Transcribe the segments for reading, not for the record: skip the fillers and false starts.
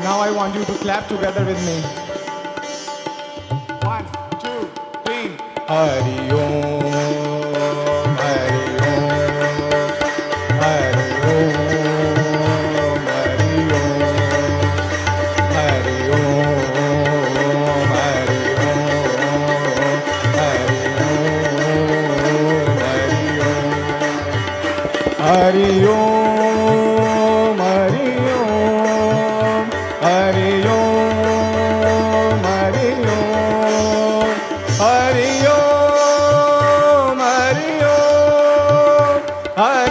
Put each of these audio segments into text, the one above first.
Now I want you to clap together with me. 1, 2, 3. Hari Om, Hari Om, Hari Om, Hari Om, Hari Om, Hari Om, Hari Om, Hari Om, Hari Om.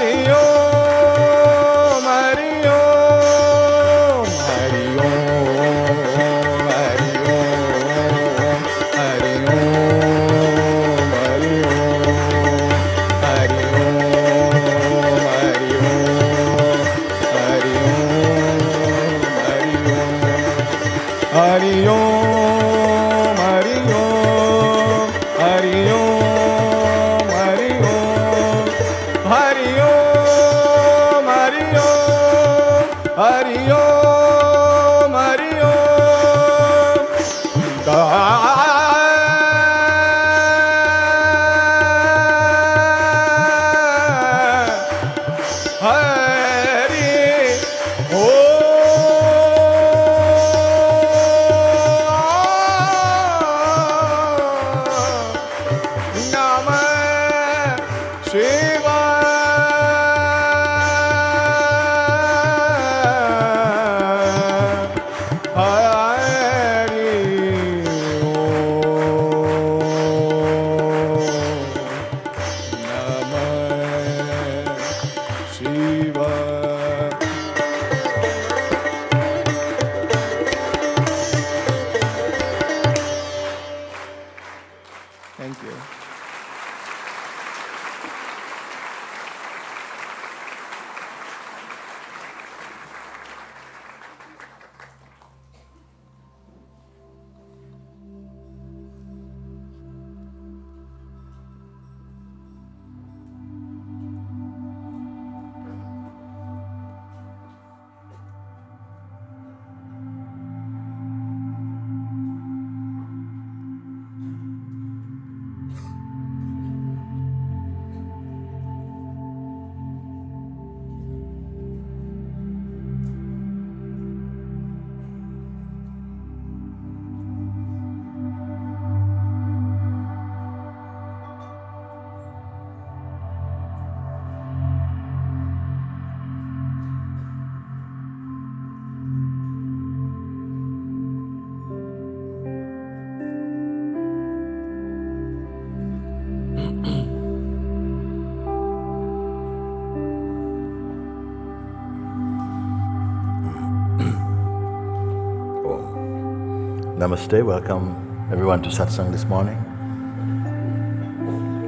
Namaste, welcome everyone to Satsang this morning.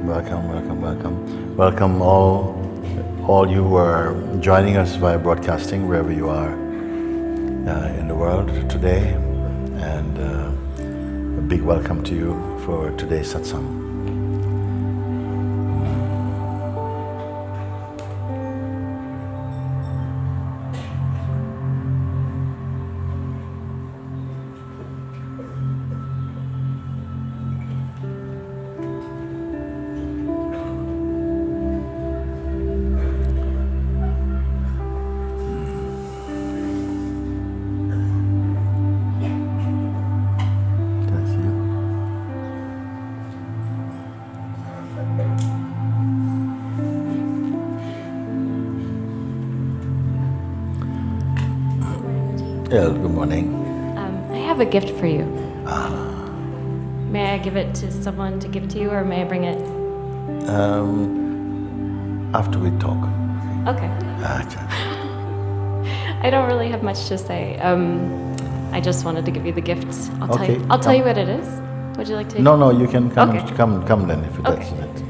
Welcome, welcome, welcome. Welcome all you who are joining us via broadcasting wherever you are in the world today. And a big welcome to you for today's Satsang. Yeah, good morning. I have a gift for you. May I give it to someone to give to you, or may I bring it? After we talk. Okay. I don't really have much to say. I just wanted to give you the gift. I'll tell you what it is. Would you like to? No, you can come. Okay. Come then if that's Okay. it.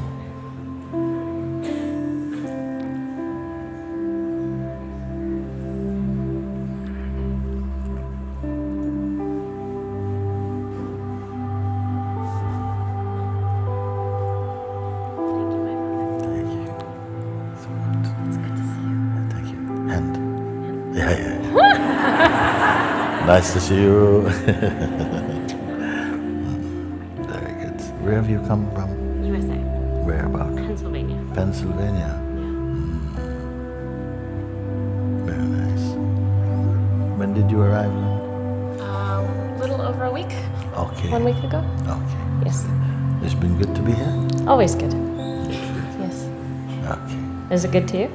Nice to see you. Very good. Where have you come from? USA. Where about? Pennsylvania. Pennsylvania. Yeah. Very nice. When did you arrive? A little over a week. Okay. 1 week ago. Okay. Yes. It's been good to be here? Always good. Yes. Okay. Is it good to you?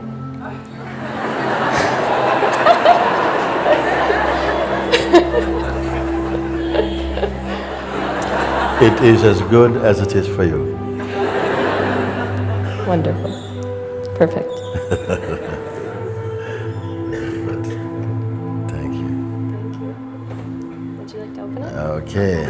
It is as good as it is for you. Wonderful. Perfect. Very good. Thank you. Thank you. Would you like to open it? Okay.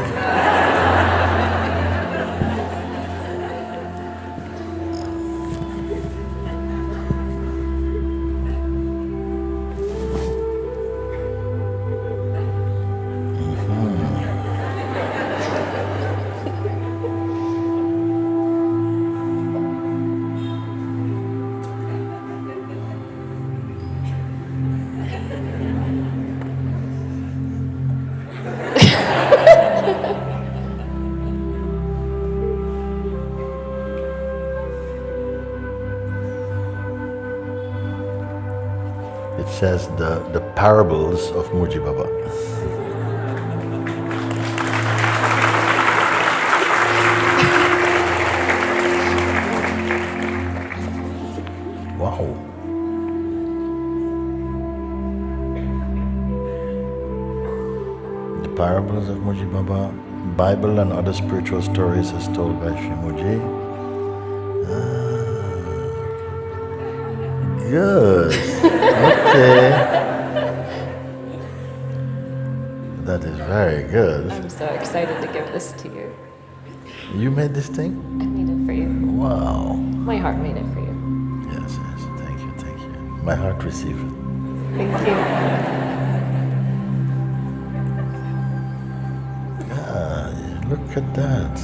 It says the parables of MOOJI Baba. Wow. The parables of MOOJI Baba, Bible and other spiritual stories as told by Sri MOOJI. Good. Okay. That is very good. I'm so excited to give this to you. You made this thing? I made it for you. Wow. My heart made it for you. Yes. Thank you. My heart received it. Thank you. Look at that.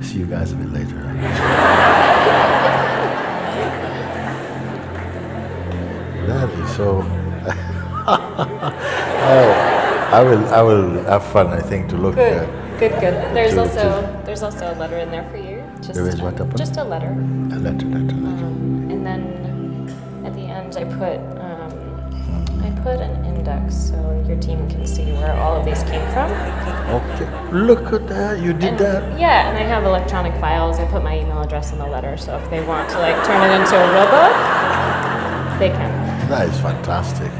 See you guys a bit later. That is so. I will have fun. I think to look. Good. There's to- also a letter in there for you. There is what up? Just a letter. A letter. And then at the end I put an index so your team can see where all of these came from. Okay. Look at that. You did that. Yeah, and I have electronic files. I put my email address in the letter, so if they want to turn it into a real book, they can. That is fantastic.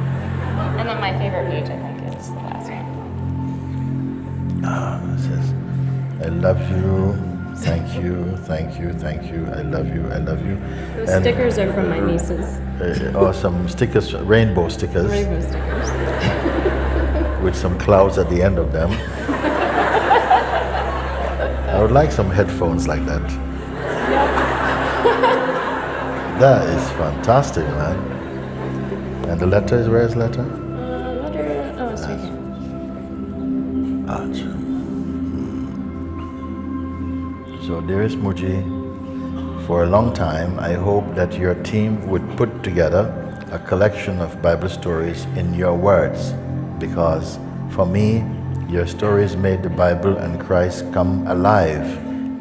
And then my favorite page, I think, is the last one. It says, I love you. Thank you, thank you, thank you. I love you, I love you. Those And, stickers are from my nieces. some stickers, rainbow stickers, Rainbow stickers. with some clouds at the end of them. I would like some headphones like that. That is fantastic, man. And the letter is, where's letter? Letter. Oh, it's right here. Gotcha. So, dearest MOOJI, for a long time, I hope that your team would put together a collection of Bible stories in your words, because for me, your stories made the Bible and Christ come alive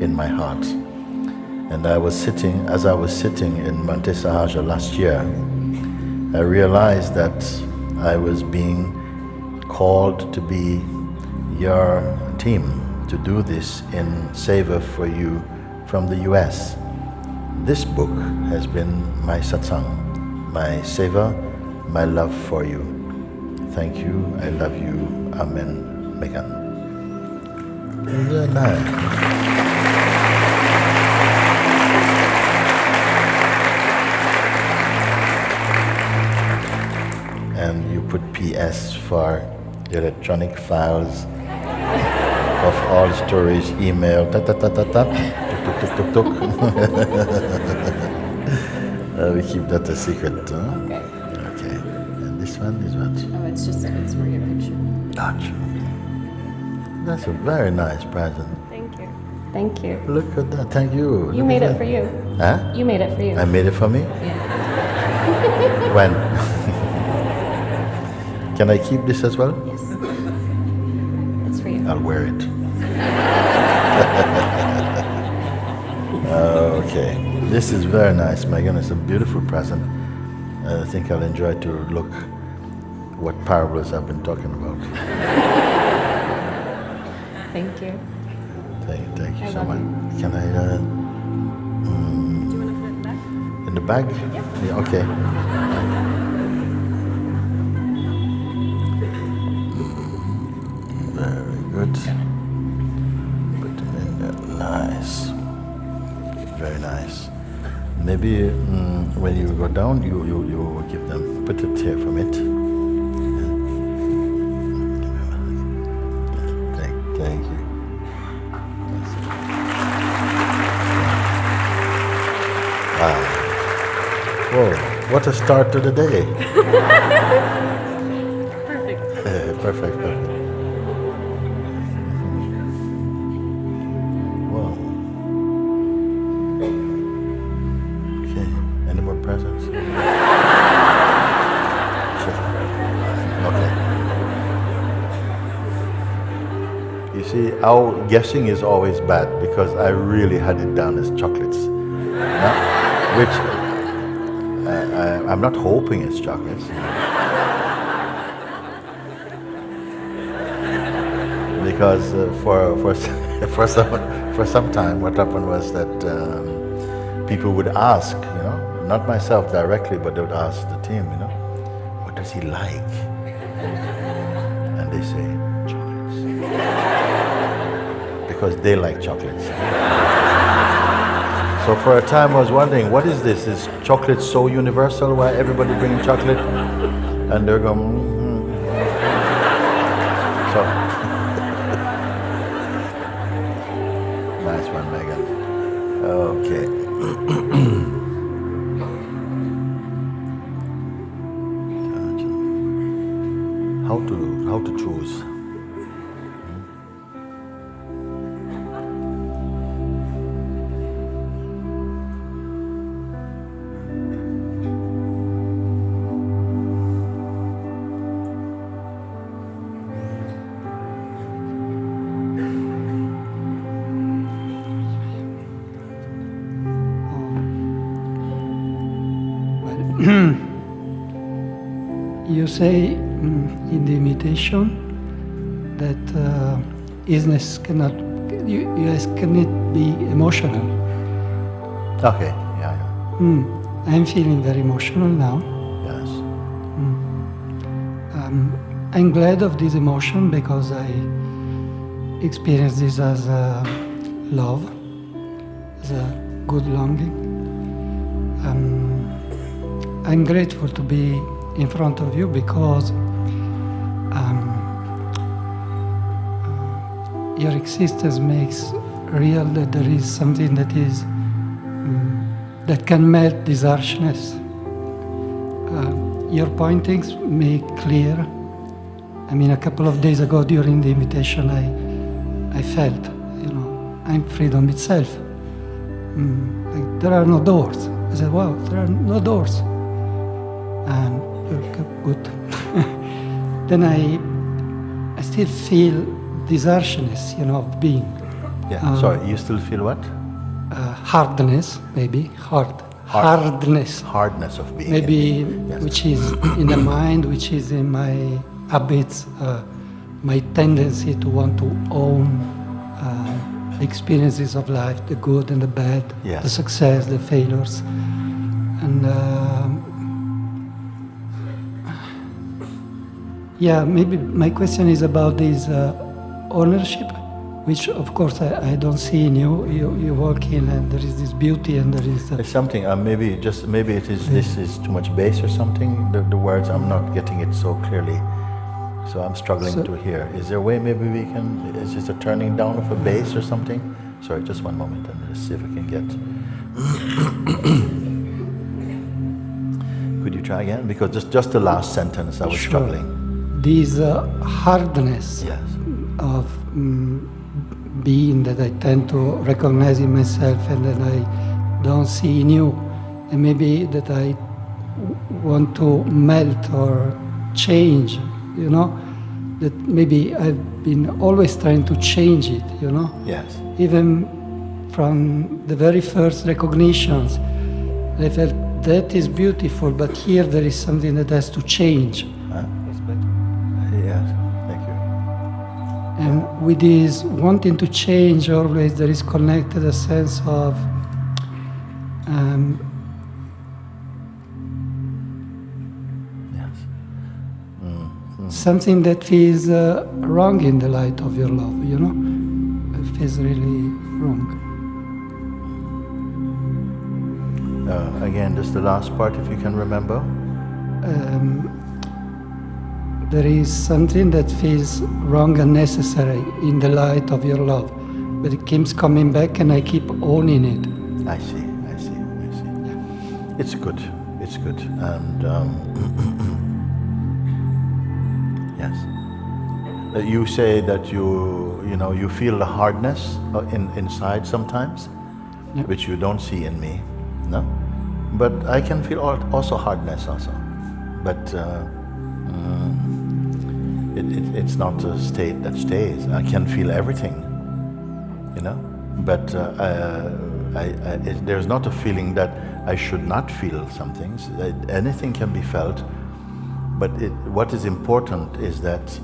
in my heart. And as I was sitting in Monte Sahaja last year, I realized that I was being called to be your team to do this in Savor for You from the US. This book has been my satsang, my Savor, my love for you. Thank you, I love you, Amen, Megan. Isn't that nice? And you put PS for the electronic files of all stories, email, ta ta ta ta ta, tuk tuk tuk tuk tuk. We keep that a secret, huh? Okay. Okay. And this one is what? Oh, it's for your picture. Gotcha. That's a very nice present. Thank you. Thank you. Look at that. Thank you. You made it for you. Huh? You made it for you. I made it for me? Yeah. When? Can I keep this as well? Yes. It's for you. I'll wear it. Okay. This is very nice, Megan. It's a beautiful present. I think I'll enjoy to look what parables I've been talking about. Thank you. Thank you I so love much. you. Can I, Do you want to put it back? in the bag? Yeah, okay. Very good. Put them in there. Nice. Very nice. Maybe when you go down, you give them, put it here from it. Thank you. Wow. Whoa, what a start to the day. Perfect. Perfect. Wow. Okay, any more presents? Okay. You see, our guessing is always bad because I really had it down as chocolates. Which I'm not hoping it's chocolates. Because for some time, what happened was that people would ask, not myself directly, but they would ask the team, what does he like? And they say chocolates, because they like chocolates. So for a time I was wondering, what is this? Is chocolate so universal? Why everybody bringing chocolate? And they're going, So, nice one, Megan. Okay. How to choose? You say in the invitation that illness cannot, you guys cannot be emotional. Okay, yeah. I'm feeling very emotional now. Yes. I'm glad of this emotion because I experience this as love. as a good longing. I'm grateful to be in front of you because your existence makes real that there is something that is that can melt this harshness. Your pointings make clear. I mean, a couple of days ago during the invitation, I felt, I'm freedom itself. Like, there are no doors. I said, wow, there are no doors. And good. Then I still feel this harshness, of being. Yeah. Sorry, you still feel what? Hardness, maybe hardness. Hardness of being. Maybe Yes. which is in the mind, which is in my habits, my tendency to want to own the experiences of life, the good and the bad, Yes. the success, the failures, and maybe my question is about this ownership, which of course I don't see in you. You walk in and there is this beauty and there is There's something. Maybe it is. This is too much bass or something. The words, I'm not getting it so clearly, so I'm struggling to hear. Is there a way maybe we can? Is this a turning down of a bass or something? Sorry, just one moment, and let's see if I can get. Could you try again? Because just the last sentence, I was Sure. struggling. this hardness Yes. of being that I tend to recognize in myself and that I don't see in you, and maybe that I want to melt or change, that maybe I've been always trying to change it, Yes. even from the very first recognitions. I felt that is beautiful, but here there is something that has to change. Yes. Thank you. And with this wanting to change, always there is connected a sense of Yes. something that feels wrong in the light of your love, It feels really wrong. Again, just the last part, if you can remember. There is something that feels wrong and necessary in the light of your love, but it keeps coming back and I keep owning it. I see. It's good. And yes. You say that you feel the hardness inside sometimes, Yeah. which you don't see in me, no? But I can feel also hardness also. But it's not a state that stays. I can feel everything, But there's not a feeling that I should not feel some things. Anything can be felt, but what is important is that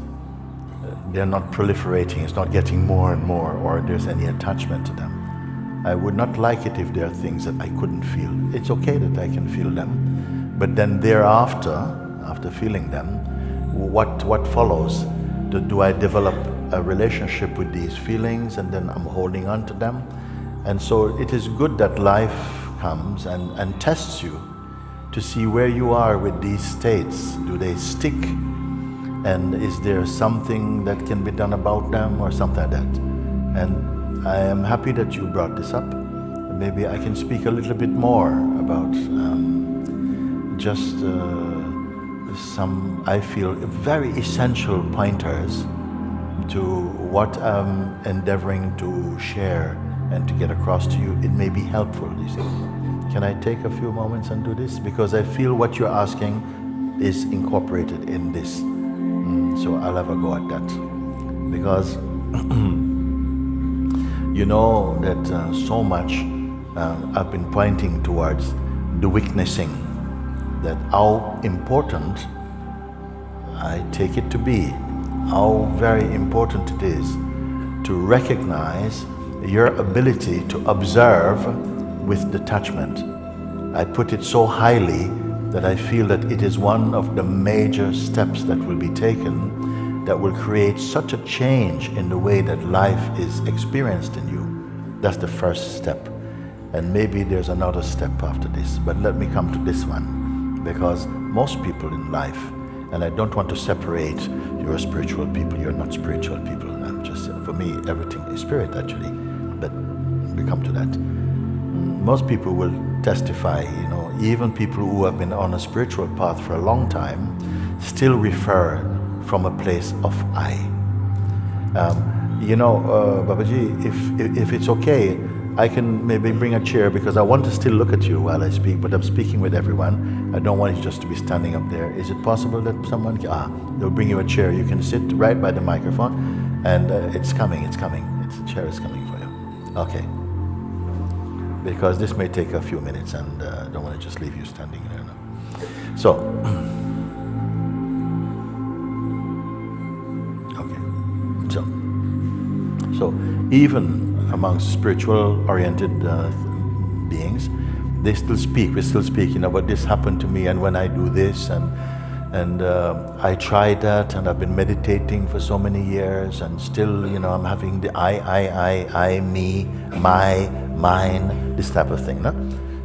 they're not proliferating. It's not getting more and more, or there's any attachment to them. I would not like it if there are things that I couldn't feel. It's okay that I can feel them, but then thereafter, after feeling them, what follows? Do I develop a relationship with these feelings and then I'm holding on to them? And so it is good that life comes and tests you to see where you are with these states. Do they stick? And is there something that can be done about them or something like that? And I am happy that you brought this up. Maybe I can speak a little bit more about just some, I feel, very essential pointers to what I'm endeavoring to share and to get across to you. It may be helpful, you see. Can I take a few moments and do this? Because I feel what you're asking is incorporated in this. So I'll have a go at that. Because you know that so much I've been pointing towards the witnessing, that how important I take it to be, how very important it is to recognize your ability to observe with detachment. I put it so highly that I feel that it is one of the major steps that will be taken that will create such a change in the way that life is experienced in you. That's the first step. And maybe there's another step after this, but let me come to this one, because most people in life, and I don't want to separate, you're spiritual people, you're not spiritual people. I'm just, for me, everything is spirit actually, but we come to that. Most people will testify, you know, even people who have been on a spiritual path for a long time still refer from a place of I. Babaji, if it's okay, I can maybe bring a chair, because I want to still look at you while I speak, but I'm speaking with everyone. I don't want you just to be standing up there. Is it possible that someone, they'll bring you a chair. You can sit right by the microphone, and it's coming. The chair is coming for you. Okay. Because this may take a few minutes, and I don't want to just leave you standing there. No. So, okay. So even amongst spiritual oriented beings, they still speak. We still speak, you know, but this happened to me, and when I do this, and I tried that, and I've been meditating for so many years, and still, you know, I'm having the I, me, my, mine, this type of thing. No?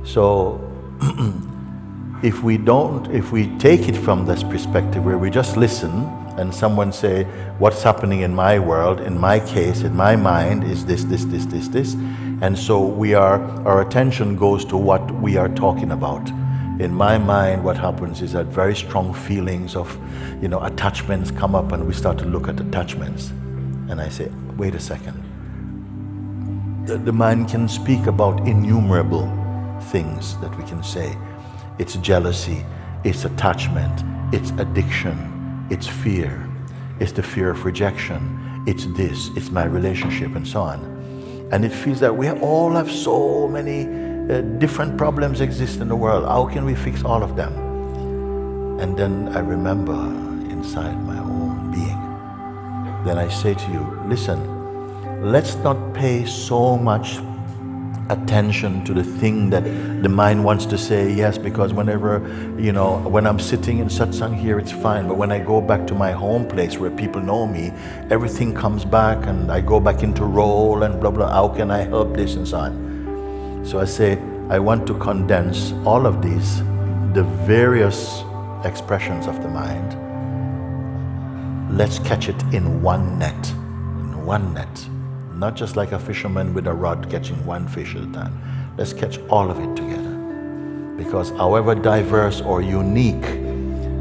So if we take it from this perspective where we just listen, and someone say, what's happening in my world, in my case, in my mind is this. And so our attention goes to what we are talking about. In my mind, what happens is that very strong feelings of, you know, attachments come up, and we start to look at attachments. And I say, wait a second. The mind can speak about innumerable things that we can say. It's jealousy, it's attachment, it's addiction, it's fear, it's the fear of rejection, it's this, it's my relationship, and so on. And it feels that we all have so many different problems exist in the world. How can we fix all of them? And then I remember inside my own being, then I say to you, listen, let's not pay so much attention to the thing that the mind wants to say, yes, because whenever, you know, when I'm sitting in satsang here, it's fine. But when I go back to my home place where people know me, everything comes back, and I go back into role and blah, blah, how can I help this and so on. So I say, I want to condense all of these, the various expressions of the mind. Let's catch it in one net, not just like a fisherman with a rod catching one fish at a time. Let's catch all of it together. Because however diverse or unique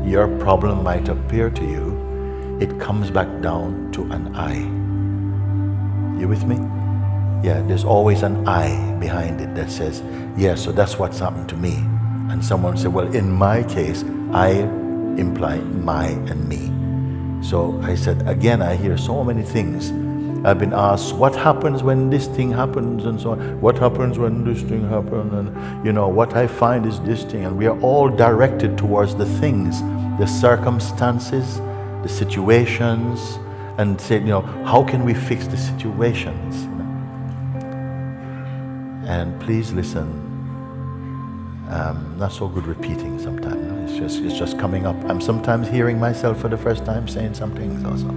your problem might appear to you, it comes back down to an I. You with me? Yeah, there's always an I behind it that says, yeah, so that's what's happened to me. And someone said, well, in my case, I imply my and me. So I said, again, I hear so many things. I've been asked, what happens when this thing happens, and so on. What happens when this thing happens? And, you know, what I find is this thing. And we are all directed towards the things, the circumstances, the situations, and say, you know, how can we fix the situations? You know? And please listen. Not so good repeating sometimes. You know? It's just coming up. I'm sometimes hearing myself for the first time saying some things also.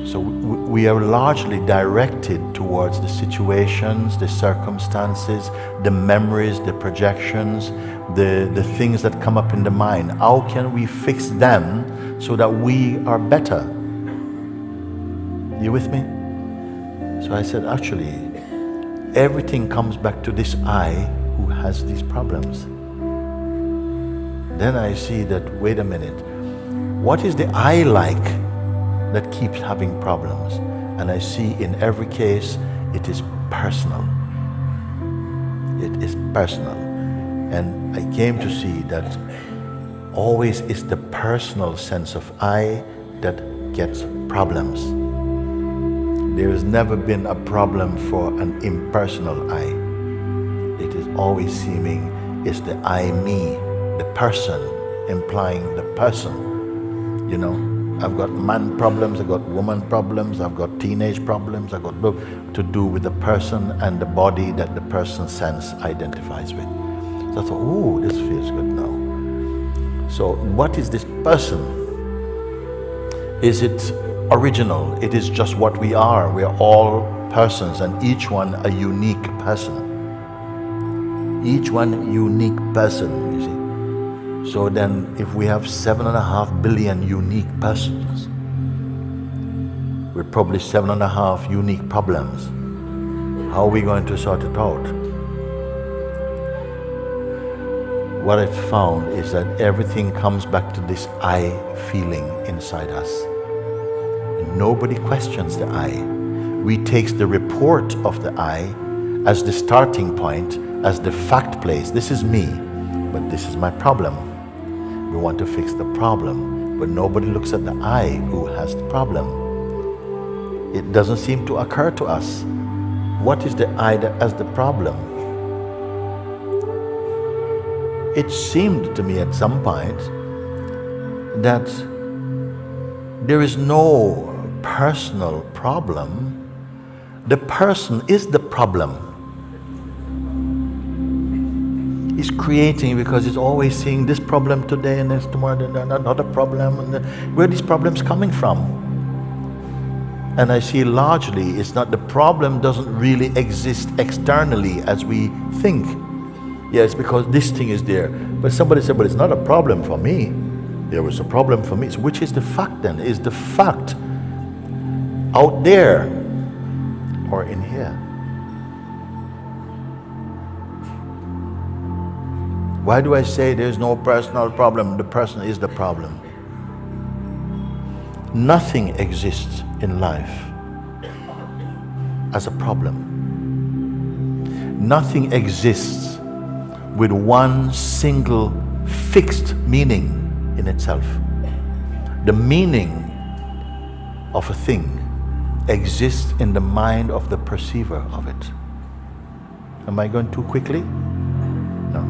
So we are largely directed towards the situations, the circumstances, the memories, the projections, the things that come up in the mind. How can we fix them so that we are better? You with me? So I said, actually, everything comes back to this I who has these problems. Then I see that, wait a minute, what is the I like that keeps having problems? And I see in every case, it is personal. It is personal. And I came to see that always it's the personal sense of I that gets problems. There has never been a problem for an impersonal I. It is always seeming it's the I, me, the person, implying the person. You know, I've got man problems, I've got woman problems, I've got teenage problems, I've got to do with the person and the body that the person sense identifies with. So I thought, ooh, this feels good now. So what is this person? Is it original? It is just what we are. We are all persons, and each one a unique person. Each one unique person, you see. So then if we have 7.5 billion unique persons with probably 7.5 unique problems, how are we going to sort it out? What I've found is that everything comes back to this I feeling inside us. And nobody questions the I. We take the report of the I as the starting point, as the fact place. This is me, but this is my problem. We want to fix the problem, but nobody looks at the I who has the problem. It doesn't seem to occur to us. What is the I that has the problem? It seemed to me at some point that there is no personal problem. The person is the problem. He's creating because he's always seeing this problem today and there's tomorrow another problem. And where are these problems coming from? And I see largely it's not, the problem doesn't really exist externally as we think. Yes, because this thing is there. But somebody said, but it's not a problem for me. There was a problem for me. So which is the fact then? Is the fact out there or in here? Why do I say there's no personal problem? The person is the problem. Nothing exists in life as a problem. Nothing exists with one single fixed meaning in itself. The meaning of a thing exists in the mind of the perceiver of it. Am I going too quickly? No.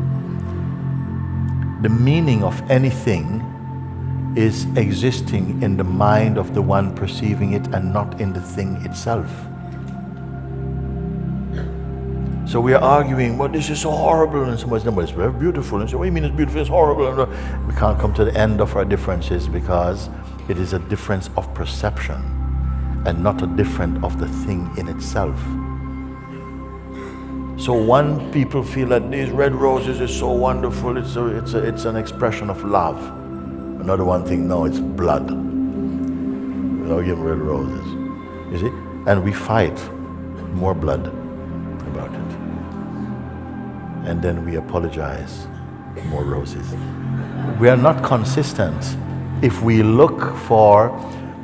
The meaning of anything is existing in the mind of the one perceiving it and not in the thing itself. So we are arguing, well, this is so horrible, and somebody says, no, it's very beautiful. And so, what do you mean it's beautiful? It's horrible. We can't come to the end of our differences because it is a difference of perception and not a difference of the thing in itself. So one people feel that these red roses is so wonderful, it's an expression of love. Another one think, no, it's blood. We don't give red roses. You see? And we fight more blood about it. And then we apologize, more roses. We are not consistent if we look for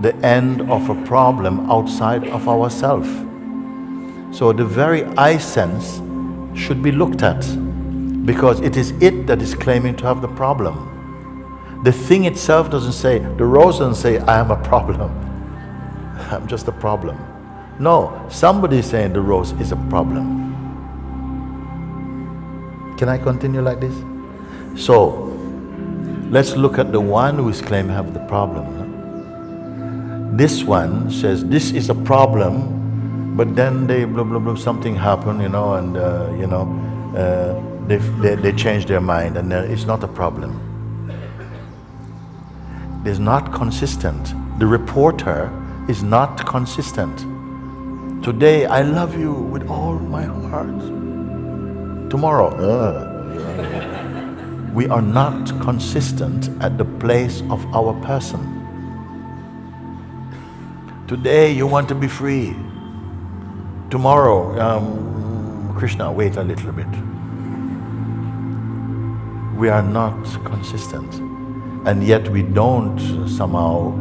the end of a problem outside of ourselves. So the very I sense should be looked at because it is it that is claiming to have the problem. The thing itself doesn't say, the rose doesn't say, I am a problem. I'm just a problem. No, somebody is saying the rose is a problem. Can I continue like this? So, let's look at the one who is claiming to have the problem. This one says, this is a problem, but then they blah, blah, blah, something happened, and they change their mind and it's not a problem. It's not consistent. The reporter is not consistent. Today, I love you with all my heart. Tomorrow, we are not consistent at the place of our person. Today, you want to be free. Tomorrow, Krishna, wait a little bit. We are not consistent. And yet we don't somehow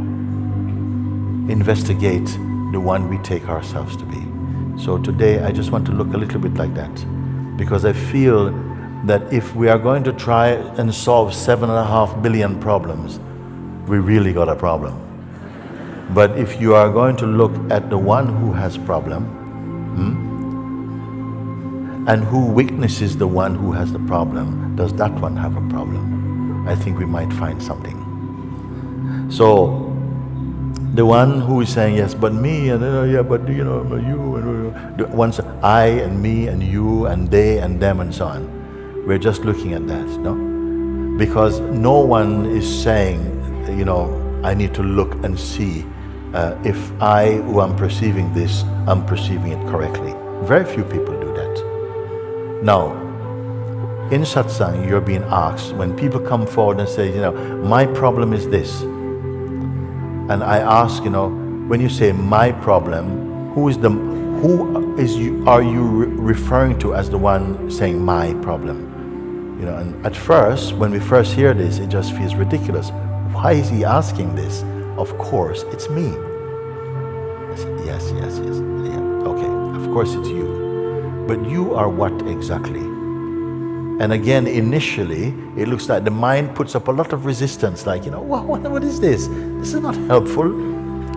investigate the one we take ourselves to be. So today I just want to look a little bit like that, because I feel that if we are going to try and solve 7.5 billion problems, we really got a problem. But if you are going to look at the one who has problem, and who witnesses the one who has the problem, does that one have a problem? I think we might find something. So, the one who is saying, yes, but me, and but you, and the ones I and me and you and they and them and so on. We're just looking at that, no? Because no one is saying, I need to look and see if I, who am perceiving this, am perceiving it correctly. Very few people do that. Now, in satsang, you're being asked, when people come forward and say, my problem is this. And I ask, when you say my problem, who are you referring to as the one saying my problem? And at first, when we first hear this, it just feels ridiculous. Why is he asking this? Of course, it's me. I said, yes. Yeah, okay, of course it's you. But you are what exactly? And again, initially, it looks like the mind puts up a lot of resistance, like, what is this? This is not helpful.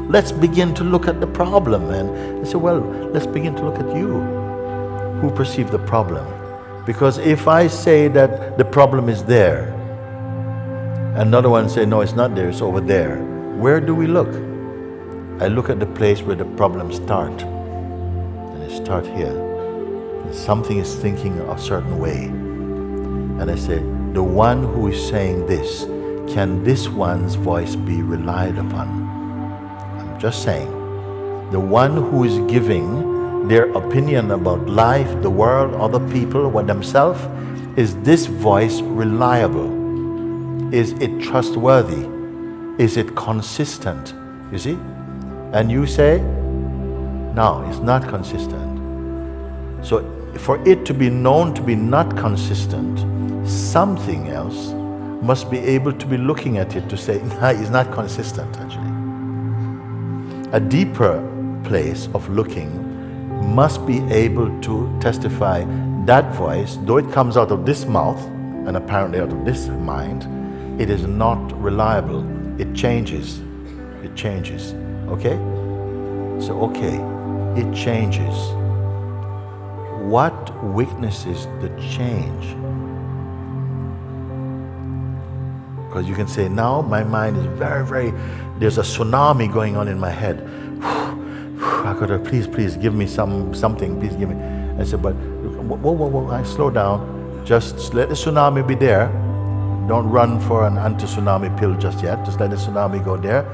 Let's begin to look at the problem. And I said, well, let's begin to look at you, who perceive the problem. Because if I say that the problem is there, another one say, no, it's not there, it's over there, where do we look? I look at the place where the problems start. And it starts here. And something is thinking a certain way. And I say, the one who is saying this, can this one's voice be relied upon? I'm just saying, the one who is giving their opinion about life, the world, other people, or themselves, is this voice reliable? Is it trustworthy? Is it consistent? You see? And you say, no, it's not consistent. So for it to be known to be not consistent, something else must be able to be looking at it to say, no, it's not consistent actually. A deeper place of looking must be able to testify that voice, though it comes out of this mouth and apparently out of this mind, it is not reliable. It changes. It changes. Okay? So, okay, it changes. What witnesses the change? Because you can say, now my mind is very, there's a tsunami going on in my head. I gotta, please give me something, please give me. I said, but whoa, I slow down. Just let the tsunami be there. Don't run for an anti-tsunami pill just yet. Just let the tsunami go there.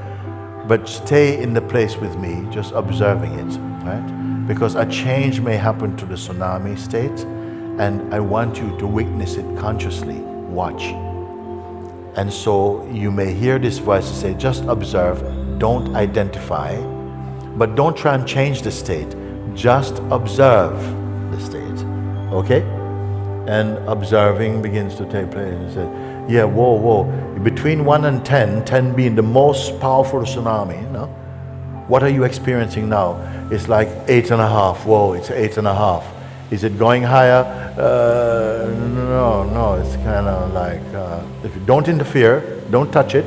But stay in the place with me, just observing it, right? Because a change may happen to the tsunami state, and I want you to witness it consciously. Watch. And so you may hear this voice say, just observe, don't identify, but don't try and change the state. Just observe the state, okay? And observing begins to take place. And say, yeah, whoa. Between 1 and 10, 10 being the most powerful tsunami, what are you experiencing now? It's like 8.5. Whoa, it's 8.5. Is it going higher? No, it's kind of like, if you don't interfere, don't touch it,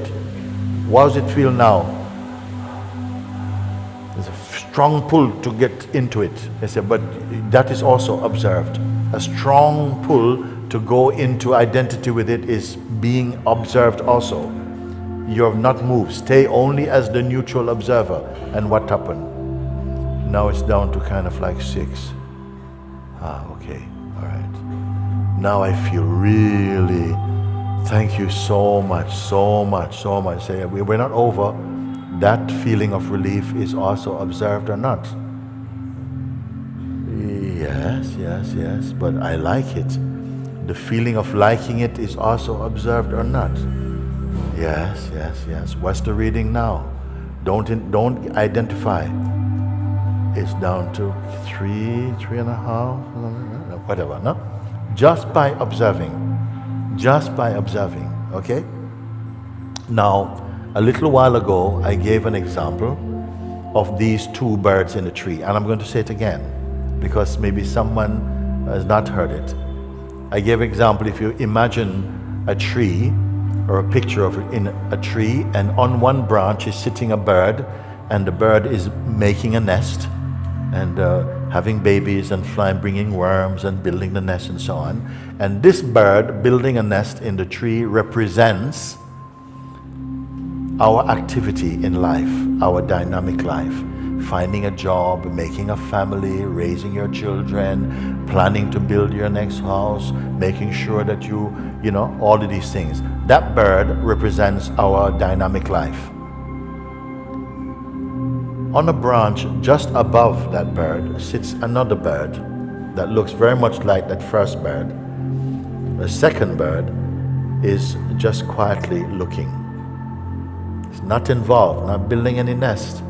what does it feel now? There's a strong pull to get into it. I said, but that is also observed. A strong pull to go into identity with it is being observed also. You have not moved. Stay only as the neutral observer. And what happened? Now it's down to kind of like 6. Okay, all right. Now I feel really, thank you so much. Say, we're not over. That feeling of relief is also observed or not? Yes, but I like it. The feeling of liking it is also observed or not? Yes. What's the reading now? Don't identify. It's down to 3.5, whatever, no? Just by observing, okay? Now, a little while ago, I gave an example of these 2 birds in a tree, and I'm going to say it again, because maybe someone has not heard it. I gave an example, if you imagine a tree, or a picture of it in a tree, and on one branch is sitting a bird, and the bird is making a nest, and having babies and flying, bringing worms and building the nest and so on. And this bird building a nest in the tree represents our activity in life, our dynamic life. Finding a job, making a family, raising your children, planning to build your next house, making sure that you all of these things. That bird represents our dynamic life. On a branch just above that bird sits another bird that looks very much like that first bird. The second bird is just quietly looking. It's not involved, not building any nest,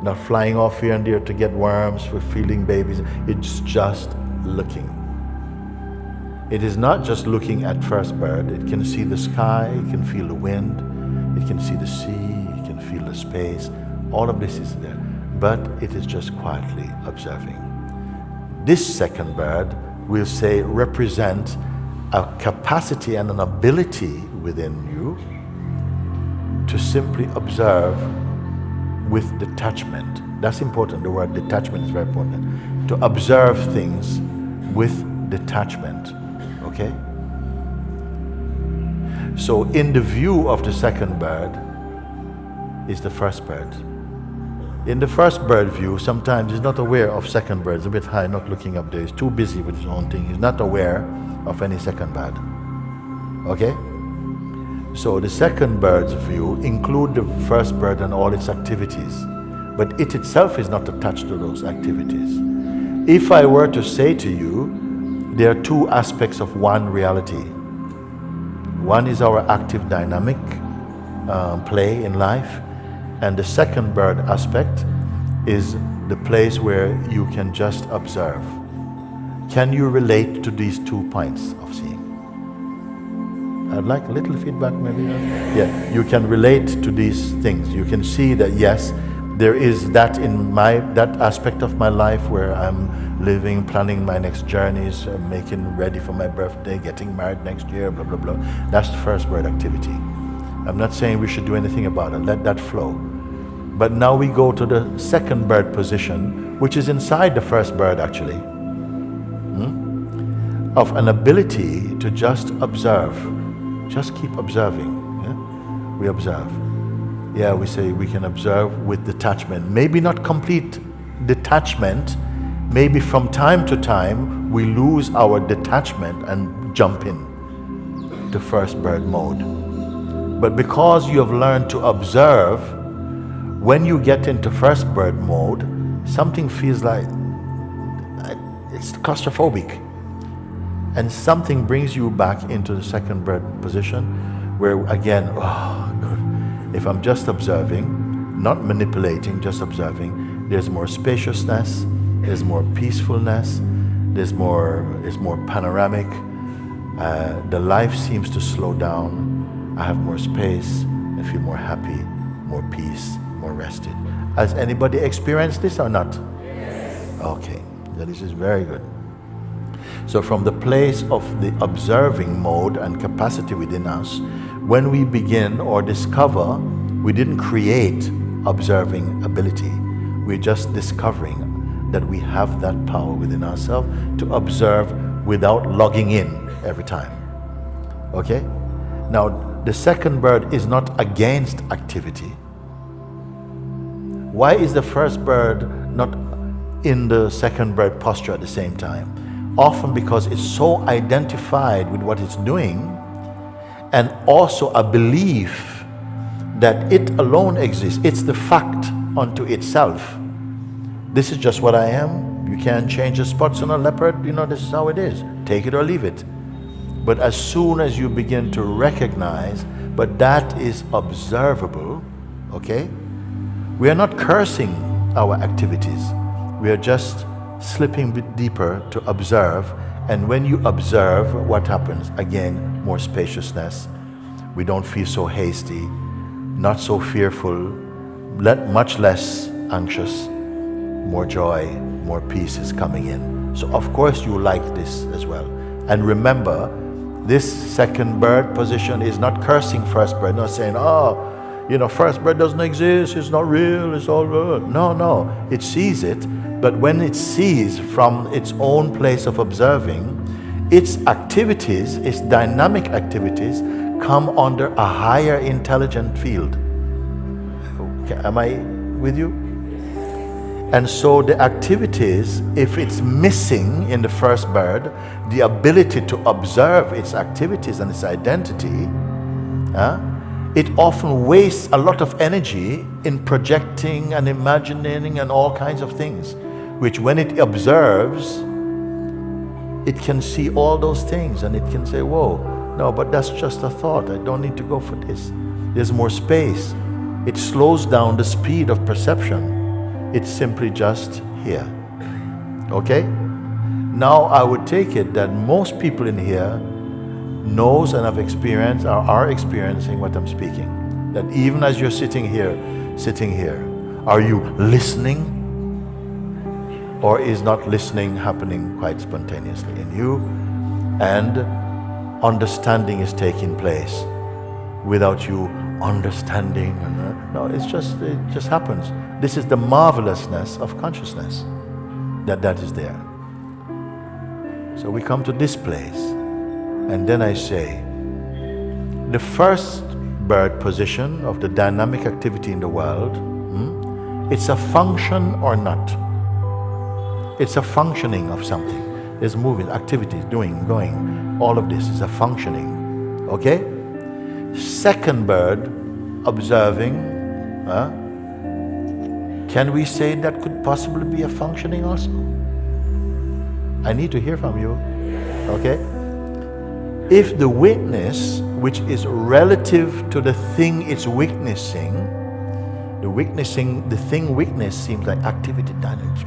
not flying off here and there to get worms for feeding babies. It's just looking. It is not just looking at first bird. It can see the sky, it can feel the wind, it can see the sea, it can feel the space. All of this is there, but it is just quietly observing. This second bird, we'll say, represents a capacity and an ability within you to simply observe with detachment. That's important. The word detachment is very important. To observe things with detachment. Okay? So in the view of the second bird is the first bird. In the first bird view, sometimes he's not aware of second bird. It's a bit high, not looking up there. He's too busy with his own thing. He's not aware of any second bird. Okay? So the second bird's view include the first bird and all its activities, but it itself is not attached to those activities. If I were to say to you, there are two aspects of one reality. One is our active dynamic play in life, and the second bird aspect is the place where you can just observe. Can you relate to these 2 points of seeing? I'd like a little feedback maybe. Yeah, you can relate to these things. You can see that yes, there is that in that aspect of my life where I'm living, planning my next journeys, making ready for my birthday, getting married next year, blah, blah, blah. That's the first bird activity. I'm not saying we should do anything about it. Let that flow. But now we go to the second bird position, which is inside the first bird actually, of an ability to just observe. Just keep observing. Yeah? We observe. Yeah, we say we can observe with detachment. Maybe not complete detachment. Maybe from time to time we lose our detachment and jump in to first bird mode. But because you have learned to observe, when you get into first bird mode, something feels like it's claustrophobic. And something brings you back into the second bird position where again, oh, good. If I'm just observing, not manipulating, just observing, there's more spaciousness, there's more peacefulness, it's more panoramic. The life seems to slow down. I have more space, I feel more happy, more peace, more rested. Has anybody experienced this or not? Yes. Okay, this is very good. So from the place of the observing mode and capacity within us, when we begin or discover, we didn't create observing ability. We're just discovering that we have that power within ourselves to observe without logging in every time. Okay? Now, the second bird is not against activity. Why is the first bird not in the second bird posture at the same time? Often because it's so identified with what it's doing, and also a belief that it alone exists. It's the fact unto itself. This is just what I am. You can't change the spots on a leopard. This is how it is. Take it or leave it. But as soon as you begin to recognize, but that is observable, okay? We are not cursing our activities. We are just slipping a bit deeper to observe. And when you observe, what happens? Again, more spaciousness. We don't feel so hasty, not so fearful, much less anxious. More joy, more peace is coming in. So of course you like this as well. And remember, this second bird position is not cursing first bird, not saying, first bird doesn't exist, it's not real, it's all good. No, it sees it, but when it sees from its own place of observing, its activities, its dynamic activities, come under a higher intelligent field. Okay, am I with you? And so the activities, if it's missing in the first bird, the ability to observe its activities and its identity, it often wastes a lot of energy in projecting and imagining and all kinds of things, which when it observes, it can see all those things and it can say, whoa, no, but that's just a thought. I don't need to go for this. There's more space. It slows down the speed of perception. It's simply just here. Okay? Now I would take it that most people in here knows and have experienced or are experiencing what I'm speaking. That even as you're sitting here, are you listening? Or is not listening happening quite spontaneously in you? And understanding is taking place without you understanding. No, it just happens. This is the marvelousness of consciousness, that is there. So we come to this place, and then I say, the first bird position of the dynamic activity in the world, it's a function or not. It's a functioning of something. There's moving, activities, doing, going. All of this is a functioning. Okay? Second bird, observing. Can we say that could possibly be a functioning also? I need to hear from you. Okay? If the witness, which is relative to the thing it's witnessing, the thing witnessed seems like activity dynamics.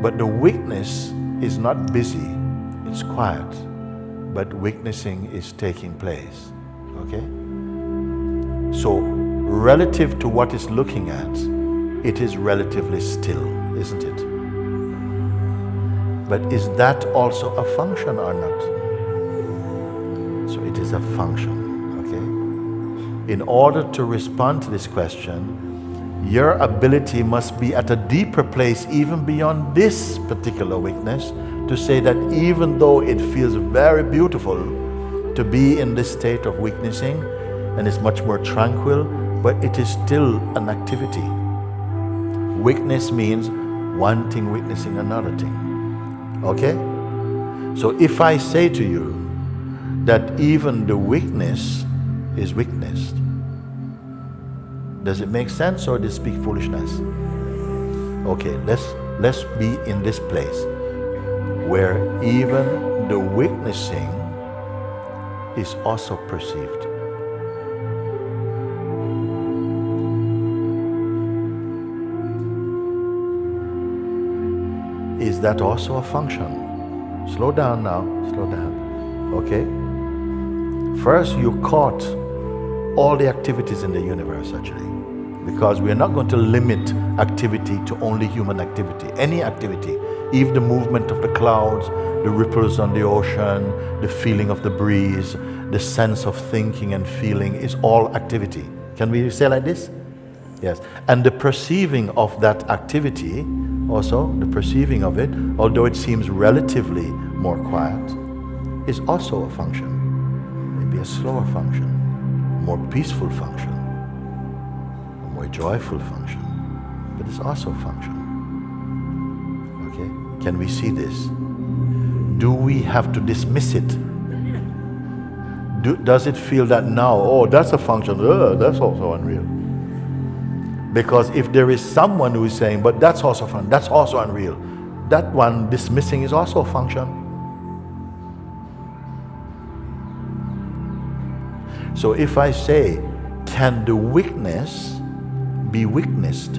But the witness is not busy, it's quiet, but witnessing is taking place, okay? So, relative to what it's looking at, it is relatively still, isn't it? But is that also a function or not? So it is a function, okay? In order to respond to this question, your ability must be at a deeper place, even beyond this particular witness, to say that even though it feels very beautiful to be in this state of witnessing, and it's much more tranquil, but it is still an activity. Witness means one thing witnessing another thing. Okay? So if I say to you that even the witness is witnessed, does it make sense or does it speak foolishness? Okay, let's be in this place where even the witnessing is also perceived. Is that also a function? Slow down now, slow down. Okay? First, you caught all the activities in the universe actually, because we are not going to limit activity to only human activity. Any activity, even the movement of the clouds, the ripples on the ocean, the feeling of the breeze, the sense of thinking and feeling is all activity. Can we say like this? Yes. And the perceiving of that activity, also the perceiving of it, although it seems relatively more quiet, is also a function. Maybe a slower function, a more peaceful function, a more joyful function, but it's also a function. Okay? Can we see this? Do we have to dismiss it? Does it feel that now, oh, that's a function, that's also unreal? Because if there is someone who is saying, but that's also fun, that's also unreal, that one dismissing is also a function. So if I say, can the witness be witnessed?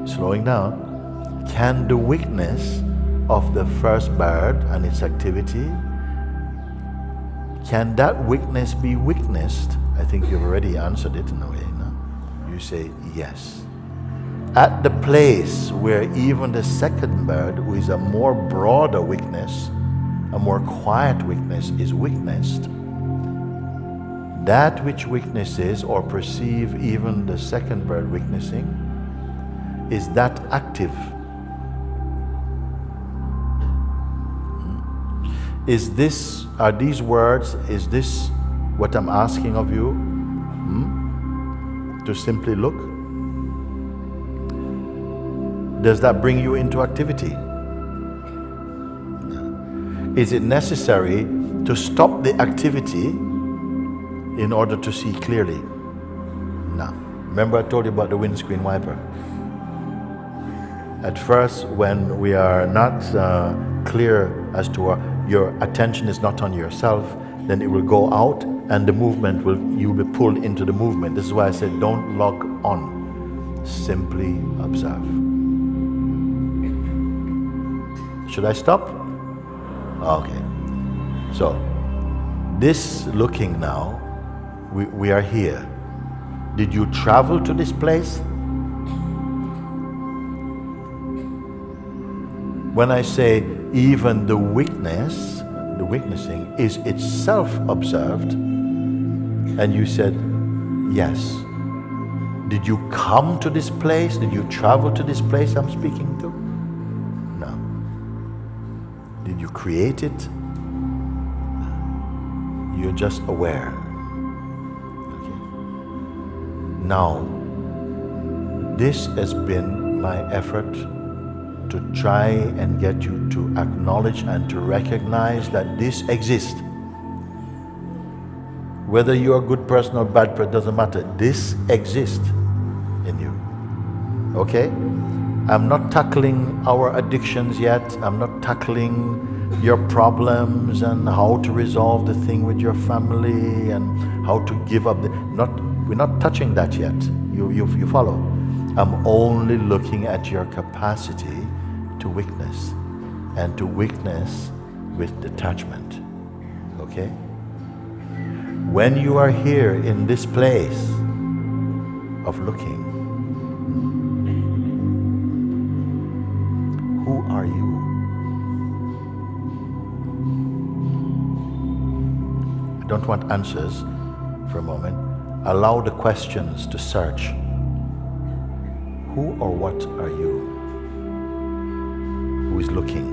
Slowing down. Can the witness of the first bird and its activity, can that witness be witnessed? I think you've already answered it in a way, no? You say yes. At the place where even the second bird, who is a more broader witness, a more quiet witness, is witnessed, that which witnesses or perceive even the second bird witnessing, is that active? Is this, are these words, is this what I'm asking of you? To simply look? Does that bring you into activity? Is it necessary to to stop the activity in order to see clearly. No. Remember I told you about the windscreen wiper? At first, when we are not clear as to your attention is not on yourself, then it will go out and the movement you'll be pulled into the movement. This is why I said don't log on. Simply observe. Should I stop? Okay. So, this looking now, we are here. Did you travel to this place? When I say even the witnessing is itself observed, and you said, yes. Did you come to this place? Did you travel to this place I'm speaking to? No. Did you create it? You're just aware. Okay. Now, this has been my effort to try and get you to acknowledge and to recognize that this exists. Whether you're a good person or bad person, doesn't matter. This exists in you. Okay? I'm not tackling our addictions yet. I'm not tackling your problems and how to resolve the thing with your family and how to give up. We're not touching that yet. You follow? I'm only looking at your capacity to witness, and to witness with detachment. Okay? When you are here in this place of looking, who are you? I don't want answers for a moment. Allow the questions to search. Who or what are you? Who is looking?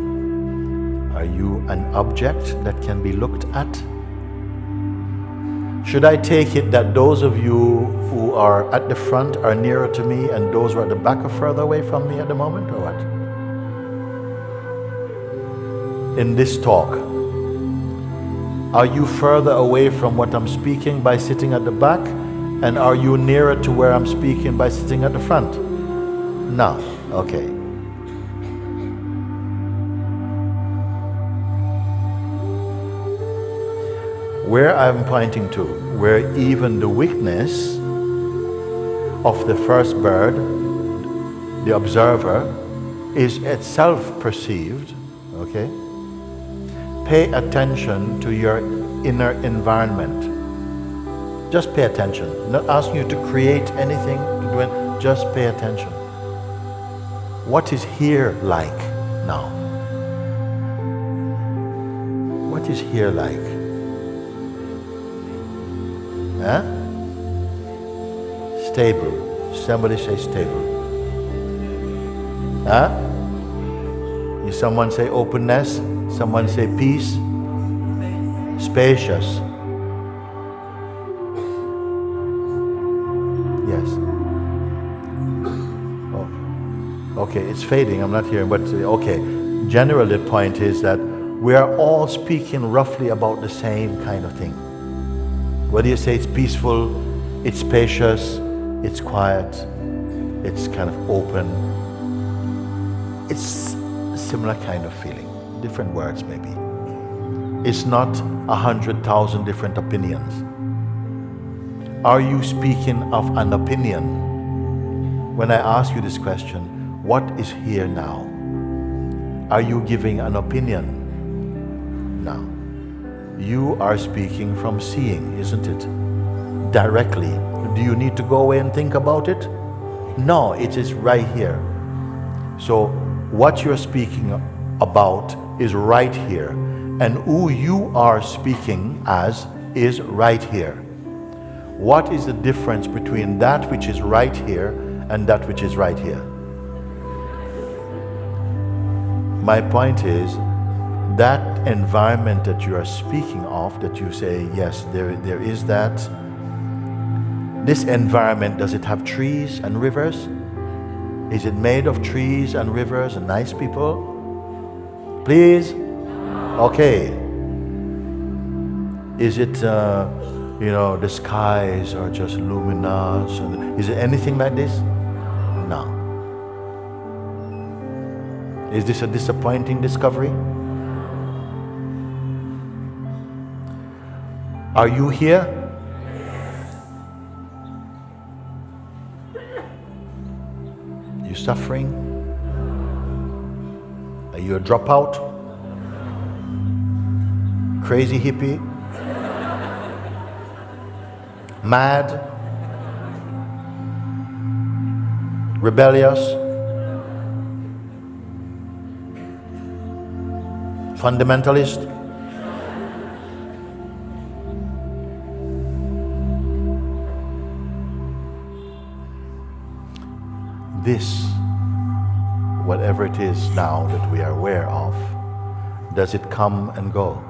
Are you an object that can be looked at? Should I take it that those of you who are at the front are nearer to me and those who are at the back are further away from me at the moment, or what? In this talk, are you further away from what I'm speaking by sitting at the back, and are you nearer to where I'm speaking by sitting at the front? No. Okay. Where I'm pointing to, where even the witness of the first bird, the observer, is itself perceived, okay? Pay attention to your inner environment. Just pay attention. Not asking you to create anything, to do it, just pay attention. What is here like now? What is here like? Huh? Stable. Somebody say stable. Huh? Someone say openness. Someone say peace. Spacious. Yes. Oh. Okay, it's fading. I'm not hearing, but okay. Generally, the point is that we are all speaking roughly about the same kind of thing. Whether you say it's peaceful, it's spacious, it's quiet, it's kind of open. It's a similar kind of feeling. Different words maybe. It's not 100,000 different opinions. Are you speaking of an opinion? When I ask you this question, what is here now? Are you giving an opinion? No. You are speaking from seeing, isn't it? Directly. Do you need to go away and think about it? No, it is right here. So what you're speaking about is right here. And who you are speaking as is right here. What is the difference between that which is right here and that which is right here? My point is, that environment that you are speaking of, that you say, yes, there is that. This environment, does it have trees and rivers? Is it made of trees and rivers and nice people? Please? Okay. Is it, the skies are just luminous? Is it anything like this? No. Is this a disappointing discovery? Are you here? You suffering? Are you a dropout? Crazy hippie? Mad? Rebellious? Fundamentalist? This, whatever it is now that we are aware of, does it come and go?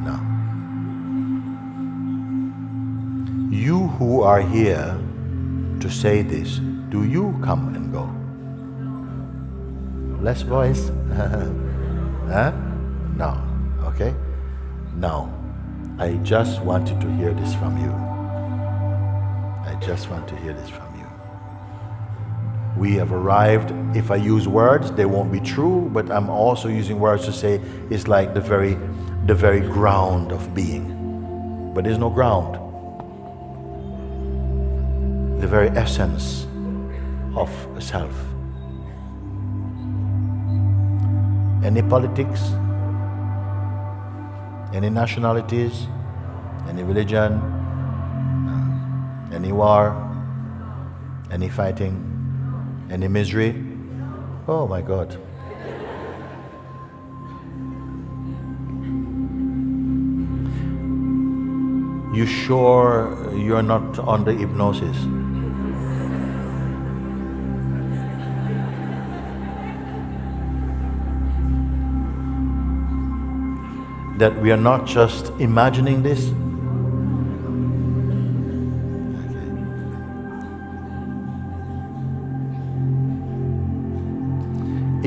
No. You who are here to say this, do you come and go? Less voice? Huh? No. Okay? No. I just wanted to hear this from you. I just want to hear this from you. We have arrived. If I use words, they won't be true, but I'm also using words to say it's like the very ground of being. But there's no ground. The very essence of self. Any politics, any nationalities, any religion, any war, any fighting, any misery. Oh my God. You sure you're not under hypnosis? That we are not just imagining this? Okay.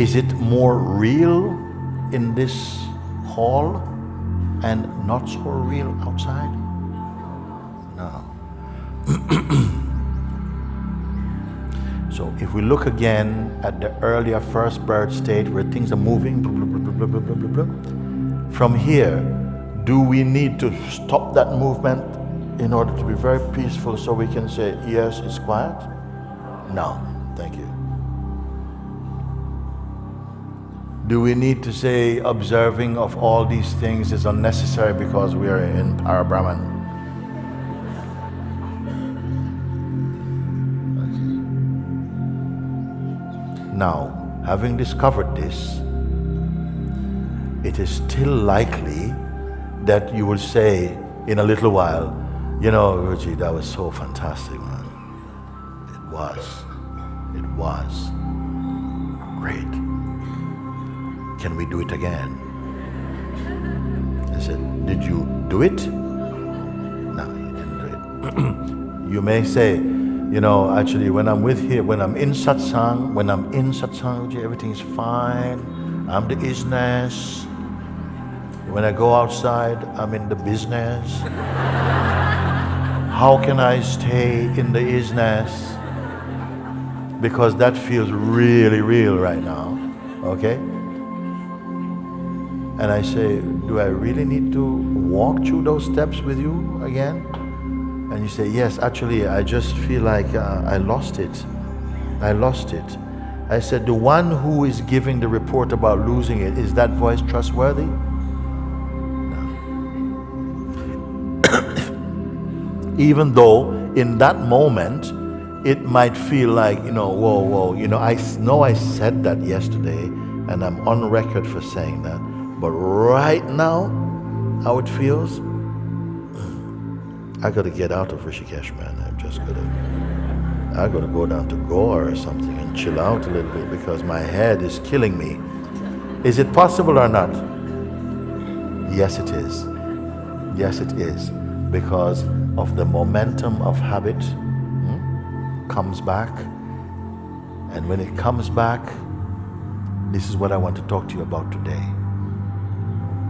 Is it more real in this hall and not so real outside? No. So if we look again at the earlier first birth state where things are moving, blah, blah, blah, blah, blah, blah. From here, do we need to stop that movement in order to be very peaceful so we can say, yes, it's quiet? No, thank you. Do we need to say observing of all these things is unnecessary because we are in Parabrahman? Okay. Now, having discovered this, it is still likely that you will say in a little while, MOOJI, that was so fantastic, man. It was great. Can we do it again? I said, did you do it? No, you didn't do it. You may say, actually when I'm in satsang, MOOJI, everything is fine. I'm the isness. When I go outside, I'm in the business. How can I stay in the isness? Because that feels really real right now, okay? And I say, do I really need to walk through those steps with you again? And you say, yes, actually, I just feel like I lost it. I said, the one who is giving the report about losing it, is that voice trustworthy? Even though in that moment, it might feel like, whoa, I know I said that yesterday, and I'm on record for saying that. But right now, how it feels, I gotta get out of Rishikesh, man. I gotta go down to Goa or something and chill out a little bit because my head is killing me. Is it possible or not? Yes, it is. Yes, it is. Because of the momentum of habit comes back. And when it comes back, this is what I want to talk to you about today.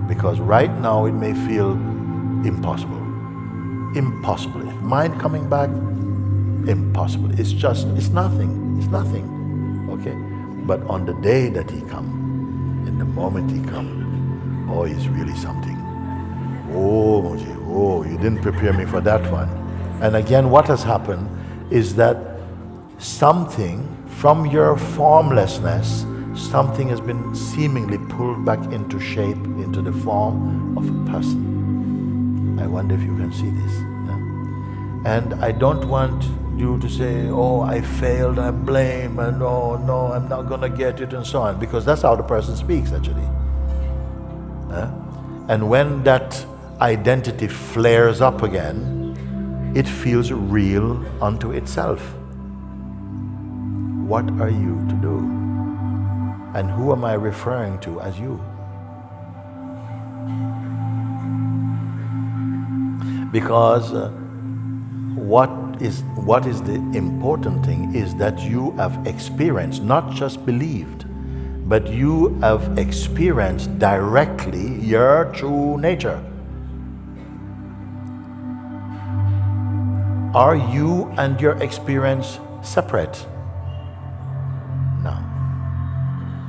Because right now it may feel impossible. Impossible. If mind coming back, impossible. It's nothing. It's nothing. Okay? But on the day that he come, in the moment he come, oh, he's really something. Oh, MOOJI, oh, you didn't prepare me for that one. And again, what has happened is that something from your formlessness, something has been seemingly pulled back into shape, into the form of a person. I wonder if you can see this. Yeah? And I don't want you to say, oh, I failed, I blame, and oh, no, I'm not going to get it, and so on, because that's how the person speaks, actually. And when that identity flares up again, it feels real unto itself. What are you to do? And who am I referring to as you? Because what is the important thing is that you have experienced, not just believed, but you have experienced directly your true nature. Are you and your experience separate? No.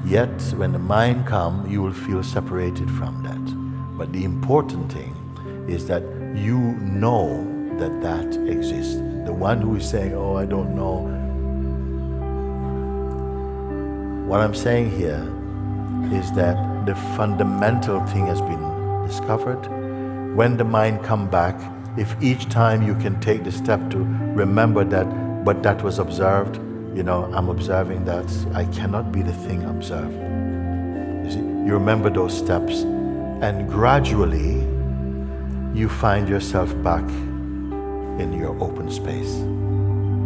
Yet when the mind comes, you will feel separated from that. But the important thing is that you know that that exists. The one who is saying, oh, I don't know. What I'm saying here is that the fundamental thing has been discovered. When the mind comes back, if each time you can take the step to remember that, but that was observed, I'm observing that, I cannot be the thing observed. You see, you remember those steps, and gradually you find yourself back in your open space.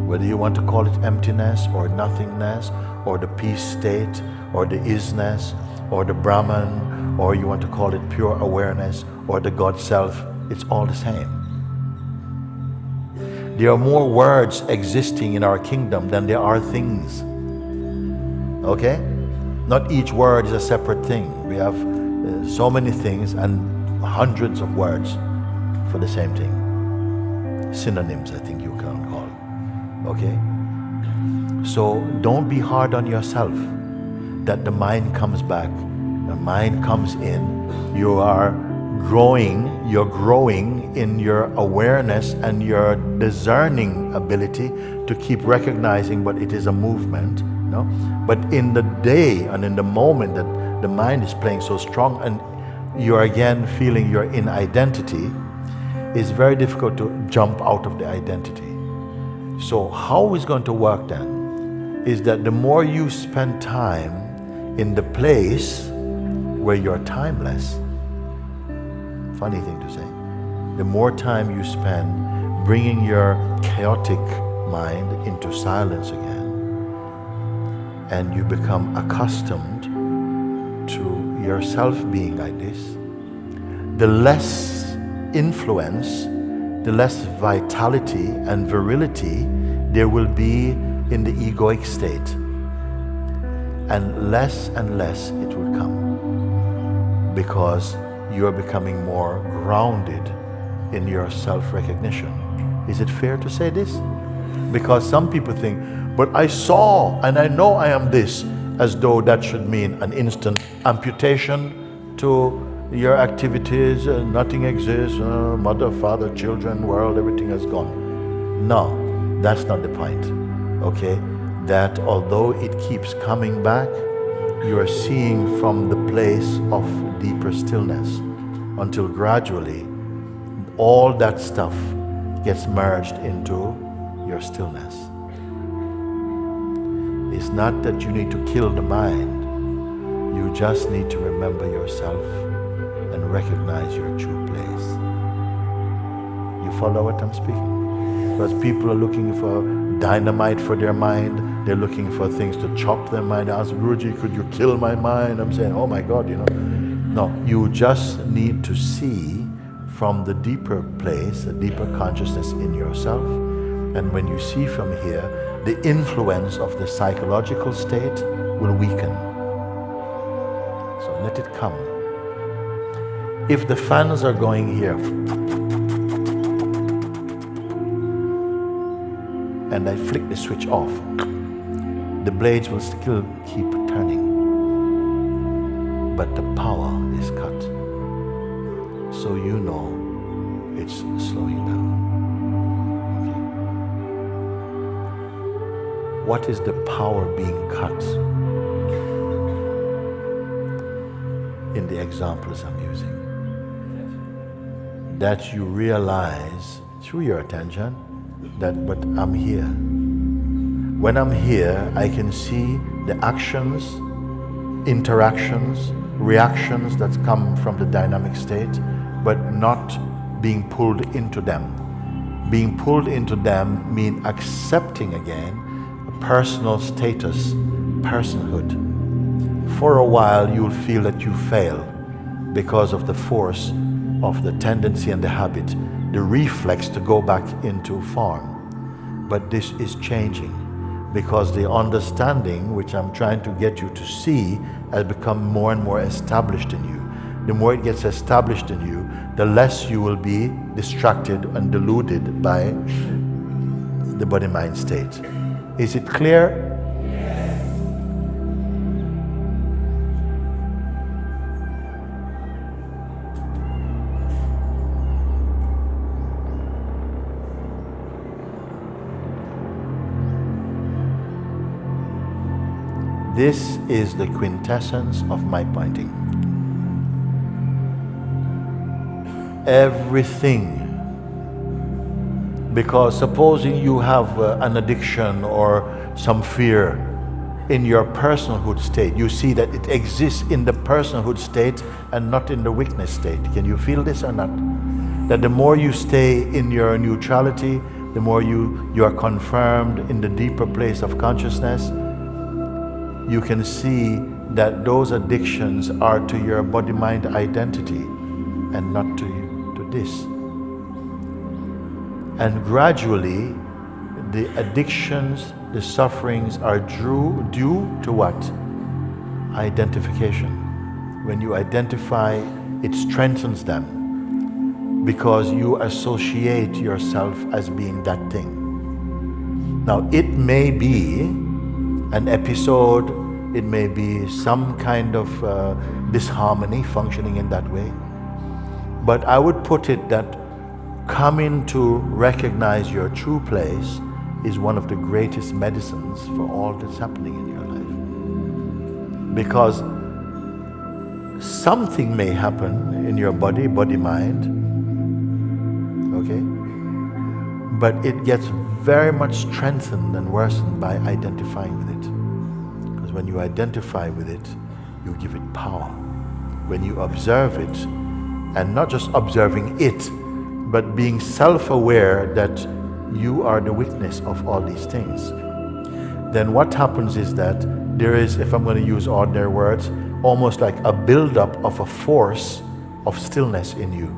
Whether you want to call it emptiness or nothingness, or the peace state, or the isness, or the Brahman, or you want to call it pure awareness, or the God self, it's all the same. There are more words existing in our kingdom than there are things. Okay? Not each word is a separate thing. We have so many things and hundreds of words for the same thing. Synonyms, I think you can call it. Okay? So don't be hard on yourself that the mind comes back, the mind comes in, you're growing in your awareness and your discerning ability to keep recognizing, but it is a movement, no? But in the day and in the moment that the mind is playing so strong and you're again feeling you're in identity, it's very difficult to jump out of the identity. So how it's going to work then is that the more you spend time in the place where you're timeless, funny thing to say, the more time you spend bringing your chaotic mind into silence again, and you become accustomed to yourself being like this, the less influence, the less vitality and virility there will be in the egoic state, and less it will come, because you are becoming more grounded in your self-recognition. Is it fair to say this? Because some people think, but I saw and I know I am this, as though that should mean an instant amputation to your activities, nothing exists, mother, father, children, world, everything has gone. No, that's not the point, okay? That although it keeps coming back, you are seeing from the place of deeper stillness until gradually all that stuff gets merged into your stillness. It's not that you need to kill the mind. You just need to remember yourself and recognize your true place. You follow what I'm speaking? Because people are looking for dynamite for their mind. They're looking for things to chop their mind. Ask Guruji, could you kill my mind? I'm saying, oh my God, No, you just need to see from the deeper place, a deeper consciousness in yourself. And when you see from here, the influence of the psychological state will weaken. So let it come. If the fans are going here, and I flick the switch off, the blades will still keep turning, but the power is cut. So you know it's slowing down. Okay. What is the power being cut in the examples I'm using? That you realize through your attention that, but I'm here. When I'm here, I can see the actions, interactions, reactions that come from the dynamic state, but not being pulled into them. Being pulled into them means accepting again a personal status, personhood. For a while, you'll feel that you fail because of the force of the tendency and the habit, the reflex to go back into form. But this is changing because the understanding, which I'm trying to get you to see, has become more and more established in you. The more it gets established in you, the less you will be distracted and deluded by the body-mind state. Is it clear? This is the quintessence of my pointing. Everything. Because supposing you have an addiction or some fear in your personhood state, you see that it exists in the personhood state and not in the weakness state. Can you feel this or not? That the more you stay in your neutrality, the more you are confirmed in the deeper place of consciousness, you can see that those addictions are to your body-mind identity and not to this. And gradually, the addictions, the sufferings are due to what? Identification. When you identify, it strengthens them because you associate yourself as being that thing. Now, it may be an episode, it may be some kind of disharmony functioning in that way. But I would put it that coming to recognize your true place is one of the greatest medicines for all that's happening in your life. Because something may happen in your body-mind, okay? But it gets very much strengthened and worsened by identifying with it. Because when you identify with it, you give it power. When you observe it, and not just observing it, but being self-aware that you are the witness of all these things, then what happens is that there is, if I'm going to use ordinary words, almost like a build-up of a force of stillness in you.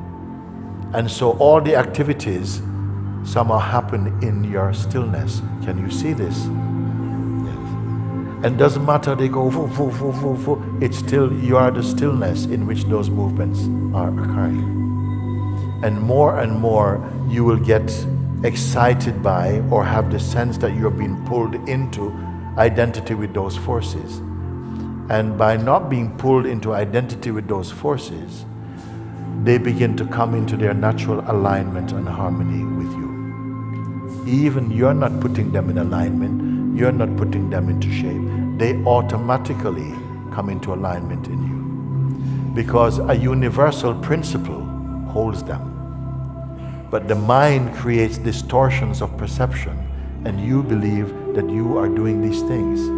And so all the activities somehow happen in your stillness. Can you see this? Yes. And doesn't matter, they go, foo, foo, foo, foo, foo. It's still, you are the stillness in which those movements are occurring. And more you will get excited by or have the sense that you're being pulled into identity with those forces. And by not being pulled into identity with those forces, they begin to come into their natural alignment and harmony with you. Even you're not putting them in alignment, you're not putting them into shape, they automatically come into alignment in you. Because a universal principle holds them. But the mind creates distortions of perception, and you believe that you are doing these things.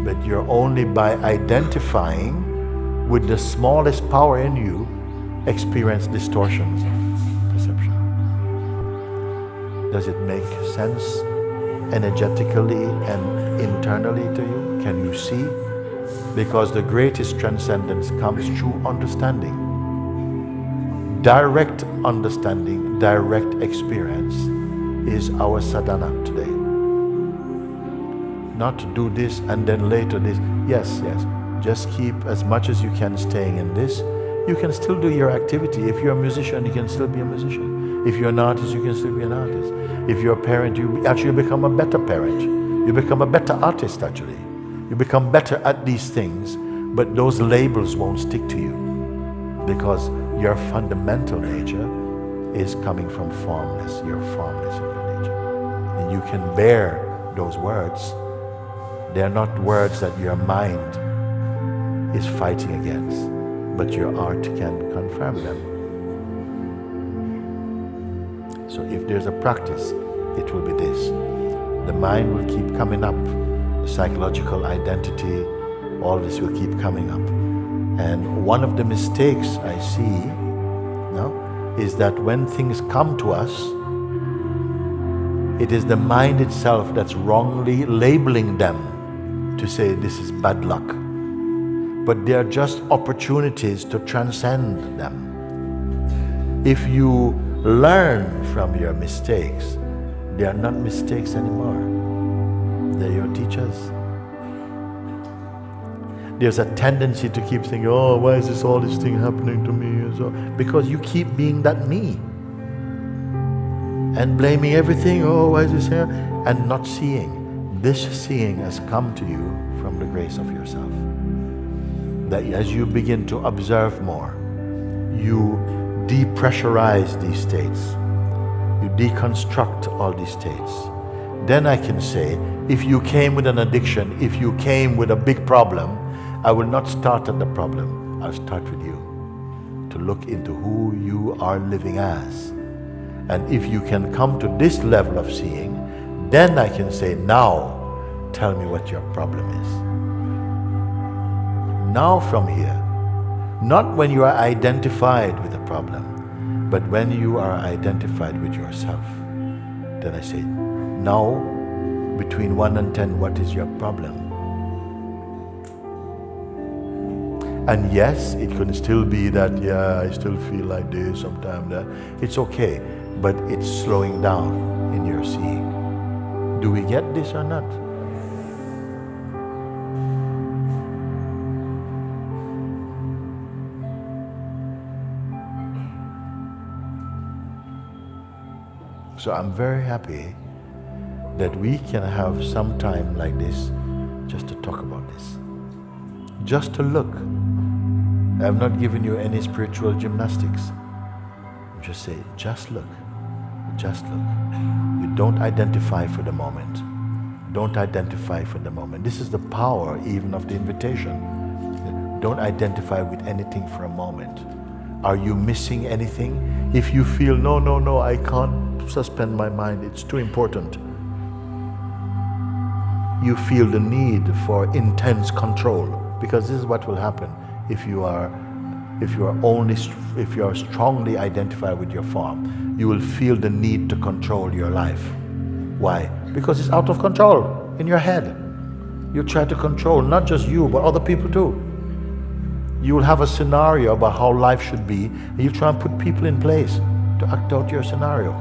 But you're only by identifying with the smallest power in you experience distortions of perception. Does it make sense energetically and internally to you? Can you see? Because the greatest transcendence comes through understanding. Direct understanding, direct experience is our sadhana today. Not to do this and then later this. Yes. Just keep as much as you can staying in this. You can still do your activity. If you're a musician, you can still be a musician. If you're an artist, you can still be an artist. If you're a parent, you actually become a better parent. You become a better artist, actually. You become better at these things, but those labels won't stick to you because your fundamental nature is coming from formless. You're formless in your nature. And you can bear those words. They're not words that your mind is fighting against, but your art can confirm them. So if there's a practice, it will be this. The mind will keep coming up. The psychological identity, all this will keep coming up. And one of the mistakes I see is that when things come to us, it is the mind itself that's wrongly labeling them to say this is bad luck. But they are just opportunities to transcend them. If you learn from your mistakes, they are not mistakes anymore. They're your teachers. There's a tendency to keep thinking, oh, why is all this thing happening to me? And so, because you keep being that me. And blaming everything, oh, why is this here? And not seeing. This seeing has come to you from the grace of yourself. That as you begin to observe more, you depressurize these states. You deconstruct all these states. Then I can say, if you came with an addiction, if you came with a big problem, I will not start at the problem. I'll start with you. To look into who you are living as. And if you can come to this level of seeing, then I can say, now, tell me what your problem is. Now from here, not when you are identified with a problem, but when you are identified with yourself. Then I say, now, between 1 and 10, what is your problem? And yes, it can still be that, yeah, I still feel like this, sometimes that. It's okay, but it's slowing down in your seeing. Do we get this or not? So I'm very happy that we can have some time like this just to talk about this. Just to look. I have not given you any spiritual gymnastics. I'm just saying, just look. Just look. You don't identify for the moment. Don't identify for the moment. This is the power even of the invitation. Don't identify with anything for a moment. Are you missing anything? If you feel, no, I can't suspend my mind, it's too important. You feel the need for intense control, because this is what will happen if you are strongly identified with your form. You will feel the need to control your life. Why? Because it's out of control in your head. You try to control not just you, but other people too. You will have a scenario about how life should be, and you try and put people in place to act out your scenario.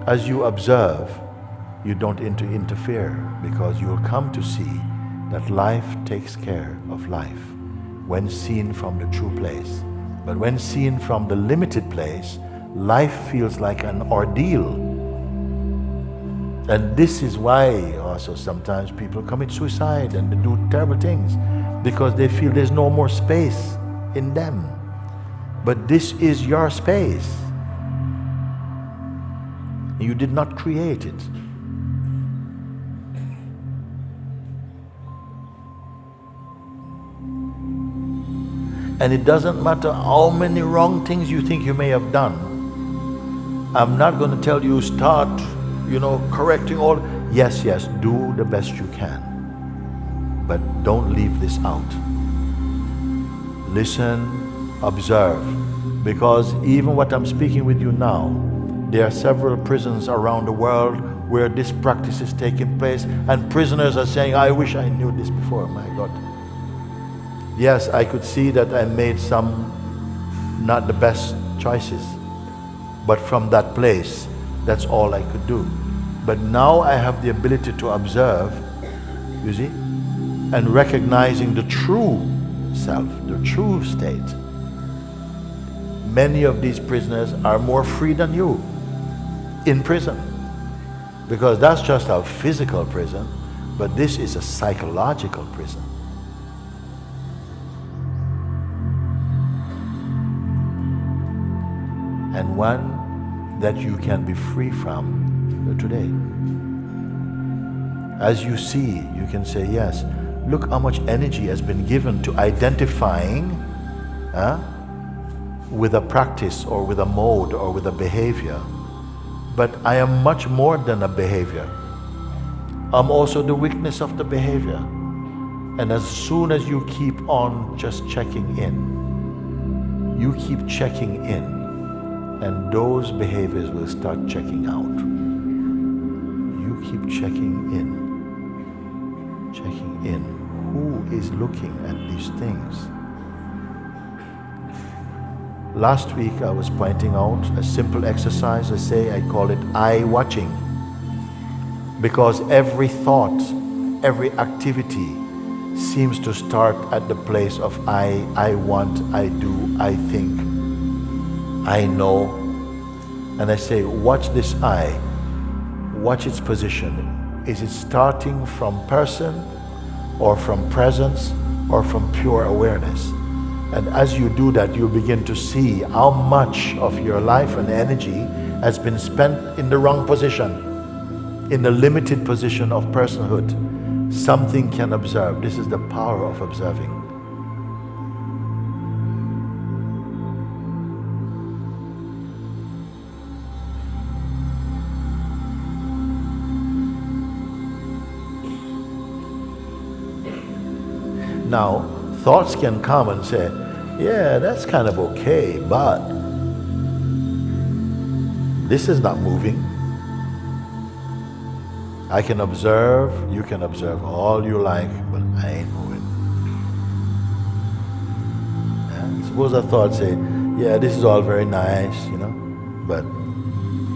As you observe, you don't interfere, because you will come to see that life takes care of life when seen from the true place. But when seen from the limited place, life feels like an ordeal. And this is why also sometimes people commit suicide and they do terrible things, because they feel there's no more space in them. But this is your space. You did not create it. And it doesn't matter how many wrong things you think you may have done. I'm not going to tell you start, correcting all. Yes, do the best you can. But don't leave this out. Listen, observe. Because even what I'm speaking with you now, there are several prisons around the world where this practice is taking place, and prisoners are saying, I wish I knew this before, my God. Yes, I could see that I made some not the best choices, but from that place, that's all I could do. But now I have the ability to observe, you see, and recognizing the true self, the true state. many of these prisoners are more free than you in prison. Because that's just a physical prison, but this is a psychological prison. And one that you can be free from today. As you see, you can say, yes, look how much energy has been given to identifying with a practice or with a mode or with a behavior. But I am much more than a behavior. I'm also the witness of the behavior. And as soon as you keep on just checking in, you keep checking in, and those behaviors will start checking out. You keep checking in. Checking in. Who is looking at these things? Last week I was pointing out a simple exercise. I call it eye watching. Because every thought, every activity seems to start at the place of I want, I do, I think, I know. And I say, watch this eye. Watch its position. Is it starting from person or from presence or from pure awareness? And as you do that, you begin to see how much of your life and energy has been spent in the wrong position, in the limited position of personhood. Something can observe. This is the power of observing. Now, thoughts can come and say, yeah, that's kind of okay, but this is not moving. I can observe, you can observe all you like, but I ain't moving. Yeah? Suppose a thought say, yeah, this is all very nice, but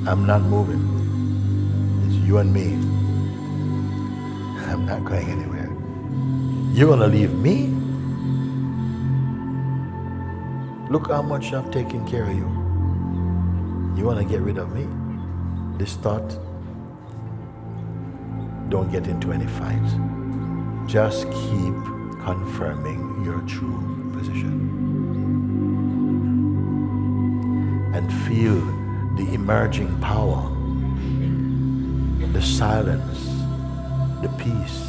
I'm not moving. It's you and me. I'm not going anywhere. You're gonna leave me? Look how much I've taken care of you. You wanna get rid of me? This thought, don't get into any fight. Just keep confirming your true position. And feel the emerging power, the silence, the peace,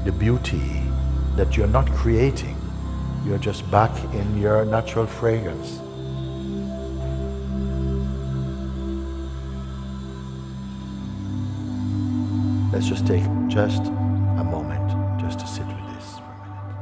the beauty that you're not creating. You're just back in your natural fragrance. Let's just take just a moment just to sit with this for a minute.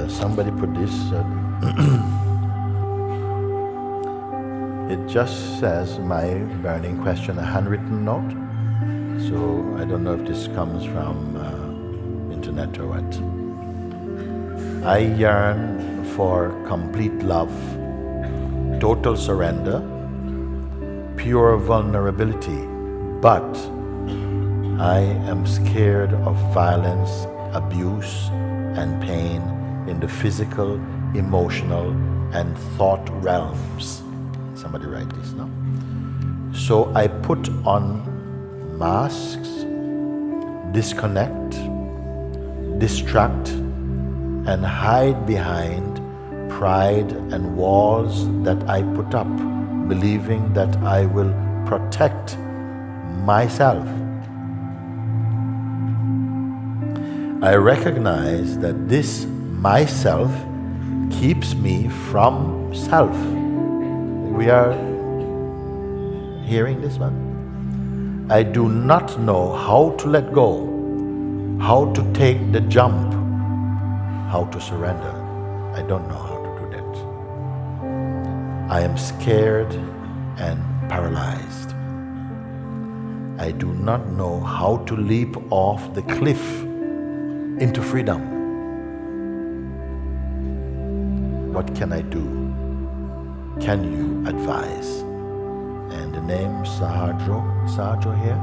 Somebody put this, it just says my burning question, a handwritten note. So I don't know if this comes from internet or what. I yearn for complete love, total surrender, pure vulnerability, but I am scared of violence, abuse, and pain in the physical, emotional, and thought realms. Somebody write this now. So I put on masks, disconnect, distract, and hide behind pride and walls that I put up, believing that I will protect myself. I recognize that this myself keeps me from self. We are hearing this one? I do not know how to let go, how to take the jump, how to surrender. I don't know how to do that. I am scared and paralyzed. I do not know how to leap off the cliff into freedom. What can I do? Can you advise? And the name Sahajo here?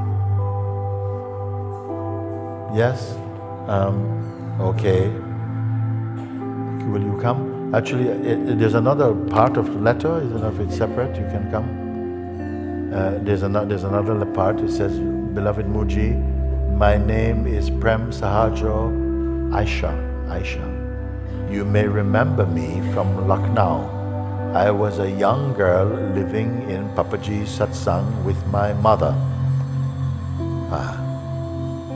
Yes? Okay. Will you come? Actually, there's another part of the letter. I don't know if it's separate. You can come. There's another part. It says, "Beloved MOOJI, my name is Prem Sahajo Aisha. You may remember me from Lucknow. I was a young girl living in Papaji's satsang with my mother.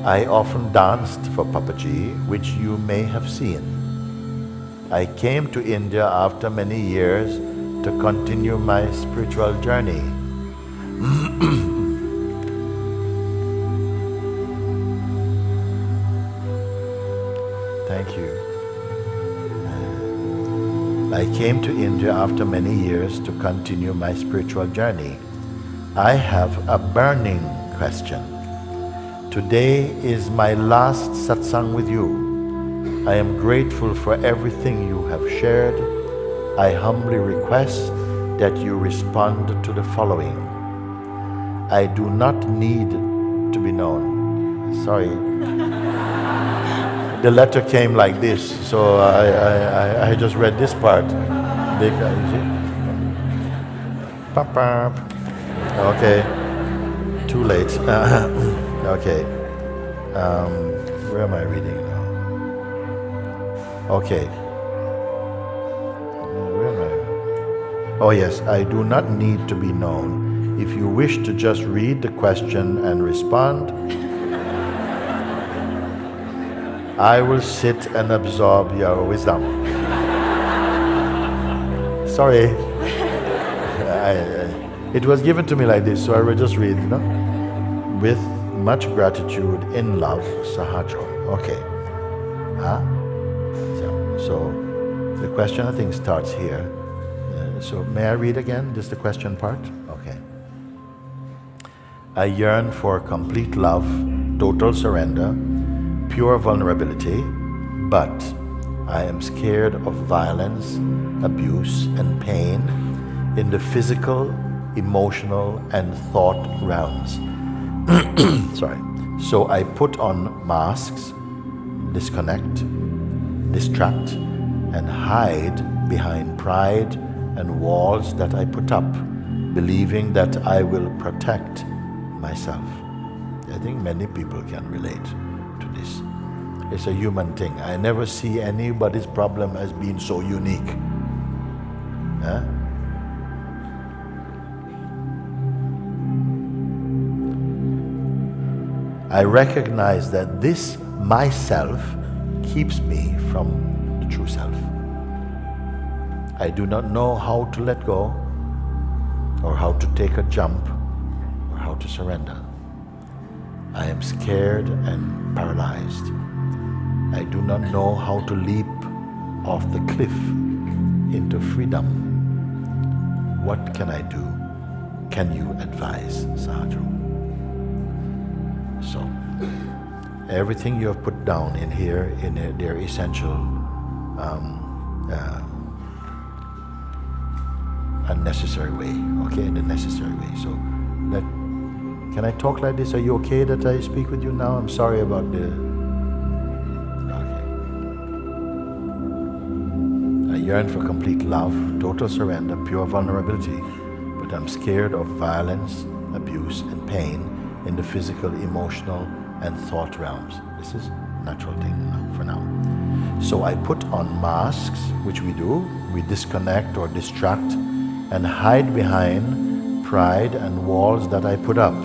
I often danced for Papaji, which you may have seen. I came to India after many years to continue my spiritual journey. Thank you. I came to India after many years to continue my spiritual journey. I have a burning question. Today is my last satsang with you. I am grateful for everything you have shared. I humbly request that you respond to the following. I do not need to be known." Sorry. The letter came like this, so I just read this part. You see? Pop. Okay. Too late. Okay. Where am I reading now? Okay. Where am I? Oh yes, I do not need to be known. If you wish to just read the question and respond, I will sit and absorb your wisdom. Sorry. It was given to me like this, so I will just read, With much gratitude, in love, Sahajo. Okay. So the question, I think, starts here. So may I read again, just the question part? Okay. I yearn for complete love, total surrender, pure vulnerability, but I am scared of violence, abuse, and pain in the physical, emotional, and thought realms. Sorry. So I put on masks, disconnect, distract, and hide behind pride and walls that I put up, believing that I will protect myself. I think many people can relate to this. It's a human thing. I never see anybody's problem as being so unique. Huh? I recognize that this myself keeps me from the true self. I do not know how to let go, or how to take a jump, or how to surrender. I am scared and paralyzed. I do not know how to leap off the cliff into freedom. What can I do? Can you advise, Sahajo? So, everything you have put down in here, in their essential unnecessary way, okay, in the necessary way. So, can I talk like this? Are you okay that I speak with you now? I'm sorry about the... Okay. I yearn for complete love, total surrender, pure vulnerability, but I'm scared of violence, abuse, and pain in the physical, emotional, and thought realms. This is a natural thing for now. So I put on masks, which we do. We disconnect or distract and hide behind pride and walls that I put up,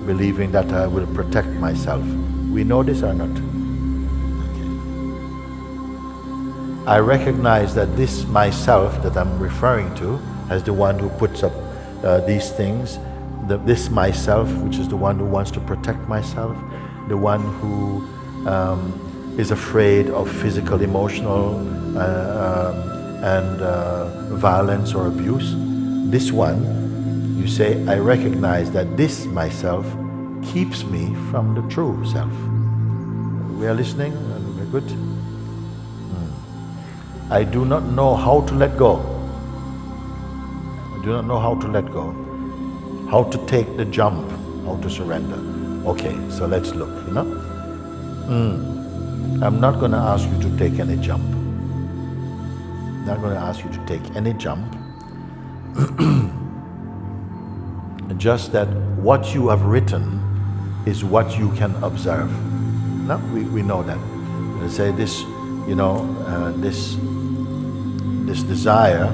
believing that I will protect myself. We know this or not? Okay. I recognize that this myself that I'm referring to as the one who puts up these things, this myself, which is the one who wants to protect myself, the one who is afraid of physical, emotional, and violence or abuse. This one, you say, I recognize that this myself keeps me from the true self. We are listening, and we're good. I do not know how to let go. I do not know how to let go. How to take the jump, how to surrender. Okay, so let's look, I'm not going to ask you to take any jump. I'm not going to ask you to take any jump. Just that what you have written is what you can observe. No, we know that. They say this, this desire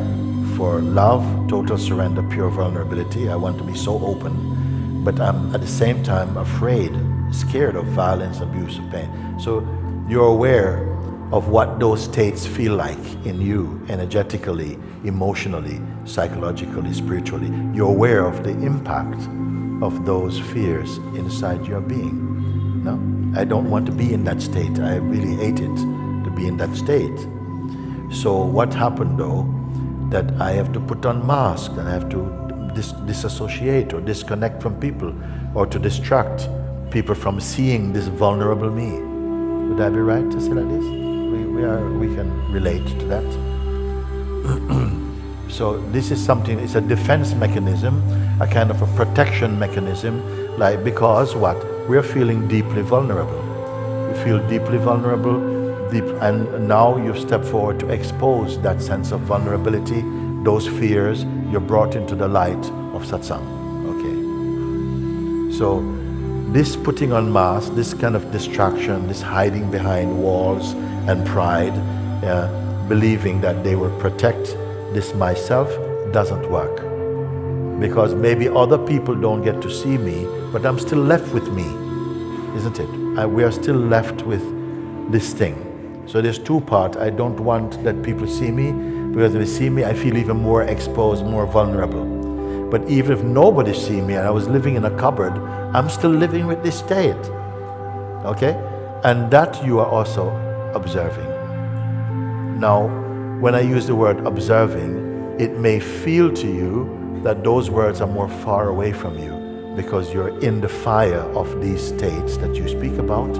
for love, total surrender, pure vulnerability. I want to be so open, but I'm at the same time afraid, scared of violence, abuse, and pain. So you're aware of what those states feel like in you, energetically, emotionally, psychologically, spiritually. You're aware of the impact of those fears inside your being. No, I don't want to be in that state. I really hate it to be in that state. So what happened though, that I have to put on masks and I have to disassociate or disconnect from people or to distract people from seeing this vulnerable me. Would I be right to say like this? We can relate to that. So this is something, it's a defense mechanism, a kind of a protection mechanism, like because what? We're feeling deeply vulnerable. We feel deeply vulnerable, and now you step forward to expose that sense of vulnerability, those fears, you're brought into the light of satsang. Okay. So this putting on masks, this kind of distraction, this hiding behind walls and pride, believing that they will protect this myself, doesn't work. Because maybe other people don't get to see me, but I'm still left with me, isn't it? We are still left with this thing. So there's two parts. I don't want that people see me, because if they see me, I feel even more exposed, more vulnerable. But even if nobody see me and I was living in a cupboard, I'm still living with this state. Okay? And that you are also observing. Now, when I use the word observing, it may feel to you that those words are more far away from you because you're in the fire of these states that you speak about.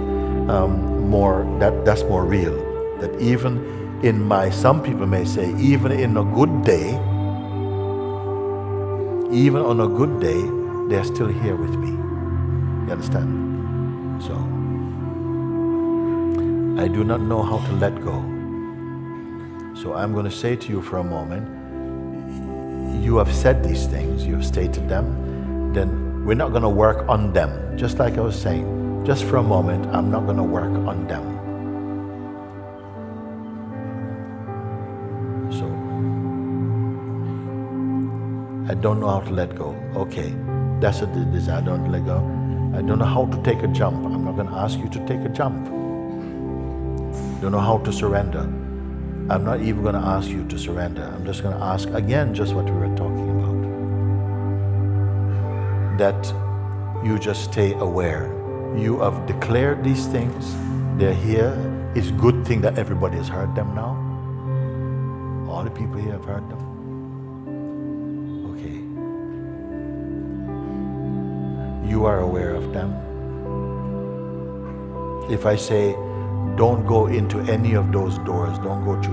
That's more real. That even in some people may say, even in a good day, even on a good day, they're still here with me. You understand? So, I do not know how to let go. So I'm going to say to you for a moment, you have said these things, you have stated them, then we're not going to work on them. Just like I was saying, just for a moment, I'm not going to work on them. So, I don't know how to let go. Okay, that's a desire, I don't let go. I don't know how to take a jump. I'm not going to ask you to take a jump. Don't know how to surrender. I'm not even going to ask you to surrender. I'm just going to ask again just what we were talking about. That you just stay aware. You have declared these things. They're here. It's a good thing that everybody has heard them now. All the people here have heard them. Okay. You are aware of them. If I say, don't go into any of those doors, don't go to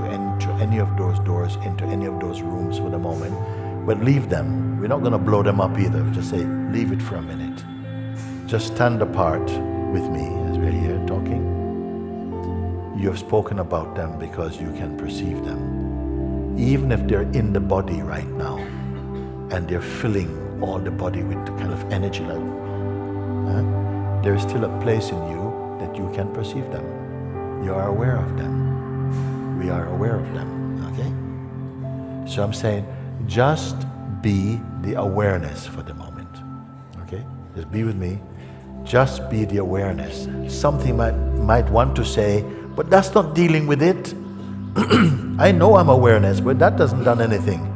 any of those doors, into any of those rooms for the moment, but leave them. We're not going to blow them up either. Just say, leave it for a minute. Just stand apart with me as we're here talking. You have spoken about them because you can perceive them. Even if they're in the body right now, and they're filling all the body with the kind of energy, there is still a place in you that you can perceive them. You are aware of them. We are aware of them, okay? So I'm saying, just be the awareness for the moment, okay? Just be with me. Just be the awareness. Something might want to say, but that's not dealing with it. I know I'm awareness, but that doesn't done anything.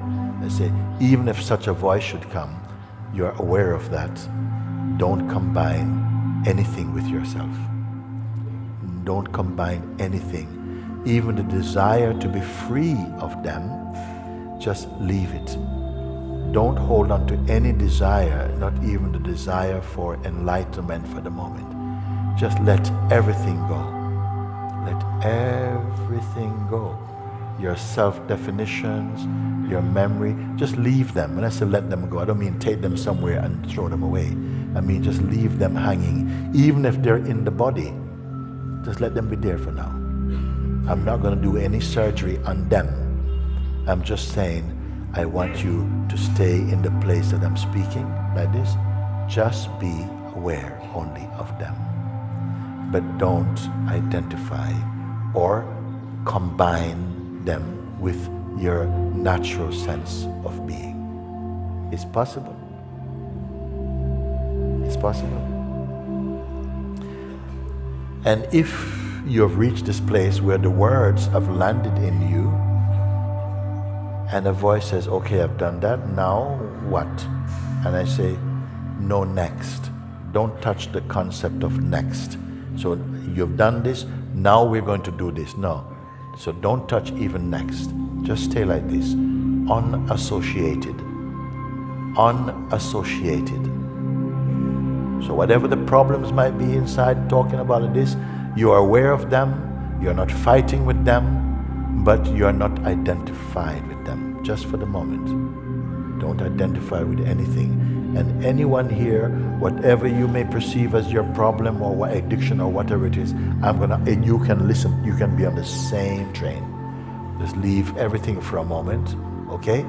I say, even if such a voice should come, you're aware of that, don't combine anything with yourself. Don't combine anything. Even the desire to be free of them, just leave it. Don't hold on to any desire, not even the desire for enlightenment for the moment. Just let everything go. Let everything go. Your self-definitions, your memory, just leave them. When I say let them go, I don't mean take them somewhere and throw them away. I mean just leave them hanging. Even if they're in the body, just let them be there for now. I'm not going to do any surgery on them. I'm just saying, I want you to stay in the place that I'm speaking like this. Just be aware only of them. But don't identify or combine them with your natural sense of being. It's possible. It's possible. And if you have reached this place where the words have landed in you, and a voice says, okay, I've done that, now what? And I say, no next. Don't touch the concept of next. So you've done this, now we're going to do this. No. So don't touch even next. Just stay like this, unassociated. Unassociated. So whatever the problems might be inside talking about this, you are aware of them, you're not fighting with them, but you're not identified with them, just for the moment. Don't identify with anything. And anyone here, whatever you may perceive as your problem or what addiction or whatever it is, you can listen, you can be on the same train. Just leave everything for a moment, okay?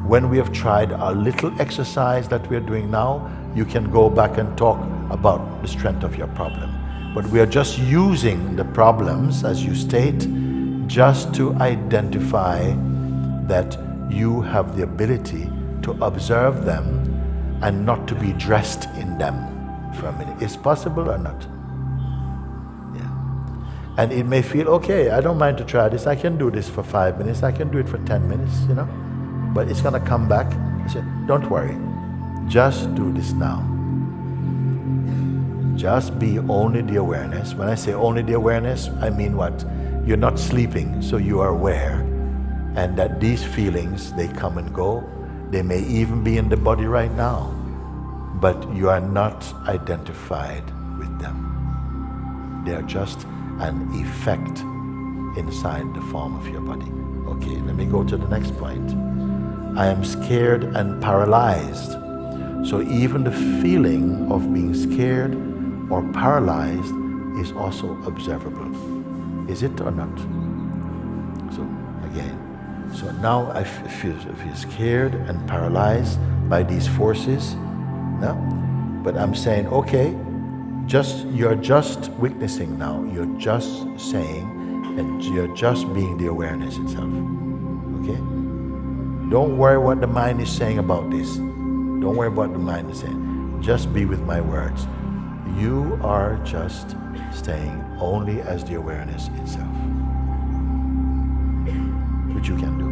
When we have tried our little exercise that we're doing now, you can go back and talk about the strength of your problem. But we are just using the problems, as you state, just to identify that you have the ability to observe them and not to be dressed in them for a minute. Is possible or not? Yeah. And it may feel, okay, I don't mind to try this. I can do this for 5 minutes. I can do it for 10 minutes, you know. But it's going to come back. I say, don't worry. Just do this now. Just be only the awareness. When I say only the awareness, I mean what? You're not sleeping, so you are aware. And that these feelings, they come and go. They may even be in the body right now. But you are not identified with them. They are just an effect inside the form of your body. Okay, let me go to the next point. I am scared and paralyzed. So even the feeling of being scared or paralyzed is also observable. Is it or not? So again, so now I feel scared and paralyzed by these forces. No? But I'm saying, okay, you're just witnessing now. You're just saying, and you're just being the awareness itself. Okay? Don't worry what the mind is saying about this. Don't worry about what the mind is saying. Just be with my words. You are just staying only as the awareness itself, which you can do.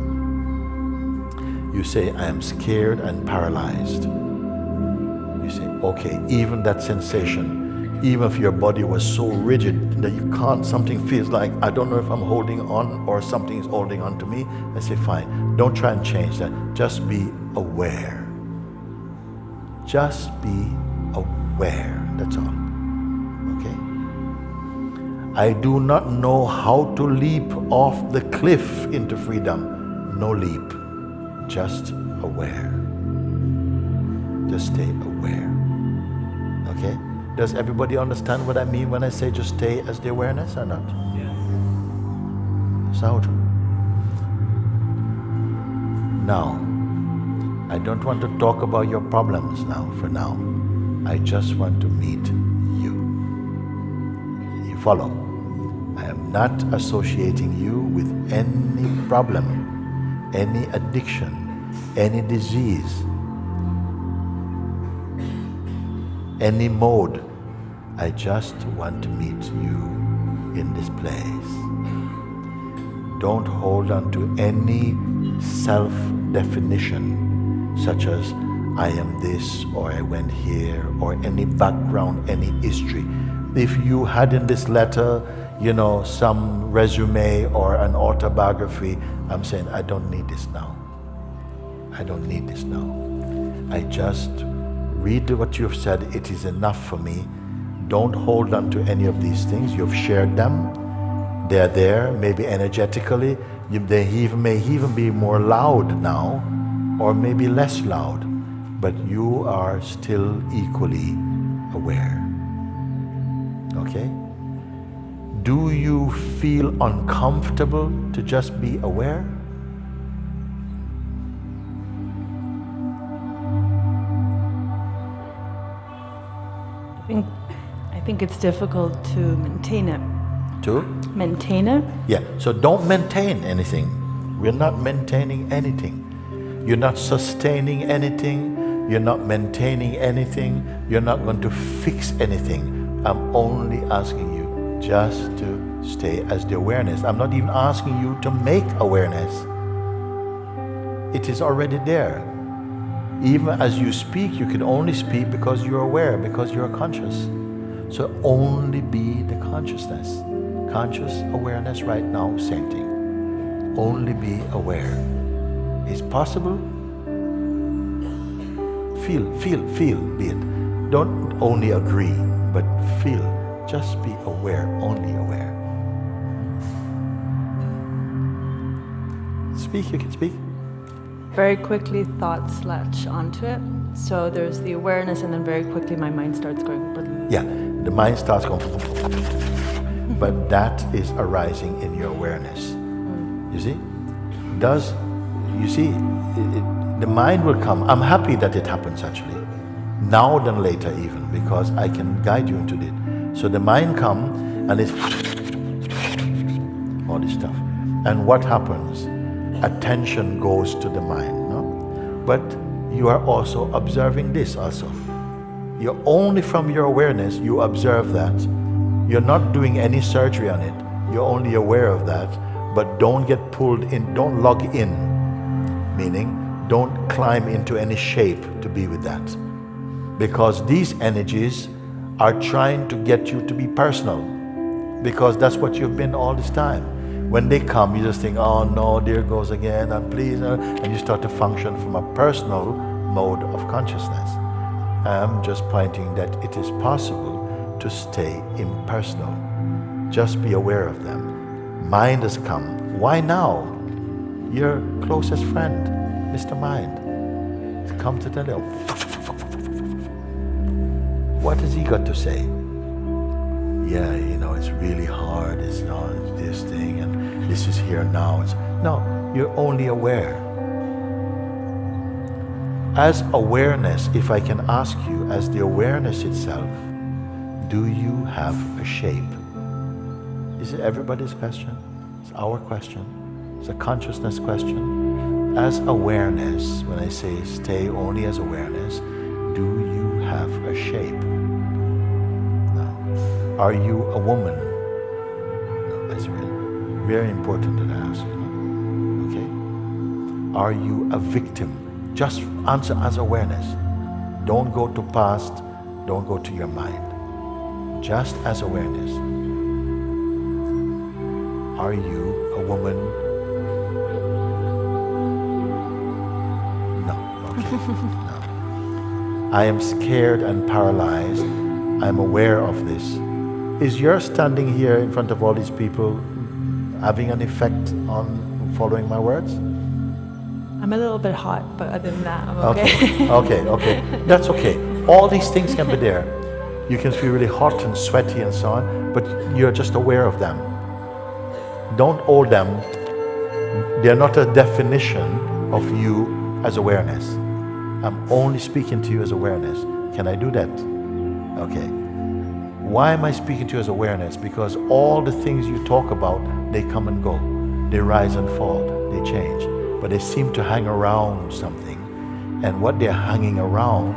You say, I am scared and paralyzed. You say, okay, even that sensation, even if your body was so rigid that you can't, something feels like, I don't know if I'm holding on or something is holding on to me. I say, fine, don't try and change that. Just be aware. Just be aware. That's all. Okay? I do not know how to leap off the cliff into freedom. No leap. Just aware. Just stay aware. Okay? Does everybody understand what I mean when I say just stay as the awareness or not? Yes. Sound? Now, I don't want to talk about your problems now, for now. I just want to meet you. You follow? I am not associating you with any problem, any addiction, any disease, any mode. I just want to meet you in this place. Don't hold on to any self-definition, such as I am this, or I went here, or any background, any history. If you had in this letter, some resume or an autobiography, I'm saying, I don't need this now. I don't need this now. I just read what you've said. It is enough for me. Don't hold on to any of these things. You've shared them. They're there, maybe energetically. They may even be more loud now, or maybe less loud, but you are still equally aware. Okay? Do you feel uncomfortable to just be aware? I think it's difficult to maintain it. To? Maintain it? Yeah, so don't maintain anything. We're not maintaining anything. You're not sustaining anything. You're not maintaining anything. You're not going to fix anything. I'm only asking you just to stay as the awareness. I'm not even asking you to make awareness. It is already there. Even as you speak, you can only speak because you're aware, because you're conscious. So only be the consciousness. Conscious awareness right now, same thing. Only be aware. It's possible. Feel, be it. Don't only agree, but feel. Just be aware, only aware. Speak, you can speak. Very quickly thoughts latch onto it. So there's the awareness, and then very quickly my mind starts going. Yeah, the mind starts going. But that is arising in your awareness. You see? The mind will come. I'm happy that it happens actually. Now than later even, because I can guide you into it. So the mind comes and it's all this stuff. And what happens? Attention goes to the mind, no? But you are also observing this also. You're only from your awareness, you observe that. You're not doing any surgery on it. You're only aware of that. But don't get pulled in, don't log in. Meaning, don't climb into any shape to be with that. Because these energies are trying to get you to be personal. Because that's what you've been all this time. When they come, you just think, oh no, there goes again, and please, and you start to function from a personal mode of consciousness. I'm just pointing that it is possible to stay impersonal. Just be aware of them. Mind has come. Why now? Your closest friend, Mr. Mind, has come to tell you. What has he got to say? Yeah, it's really hard. It's not this thing, and this is here now. No, you're only aware. As awareness, if I can ask you, as the awareness itself, do you have a shape? Is it everybody's question? It's our question. It's a consciousness question. As awareness, when I say stay only as awareness, do you have a shape? No. Are you a woman? No, that's really very important that I ask you. No? Okay? Are you a victim? Just answer as awareness. Don't go to past, don't go to your mind. Just as awareness. Are you a woman? No. Okay. No. I am scared and paralyzed. I'm aware of this. Is your standing here in front of all these people having an effect on following my words? I'm a little bit hot, but other than that, I'm okay. Okay. That's okay. All these things can be there. You can feel really hot and sweaty and so on, but you're just aware of them. Don't owe them. They're not a definition of you as awareness. I'm only speaking to you as awareness. Can I do that? Okay. Why am I speaking to you as awareness? Because all the things you talk about, they come and go. They rise and fall. They change. But they seem to hang around something. And what they're hanging around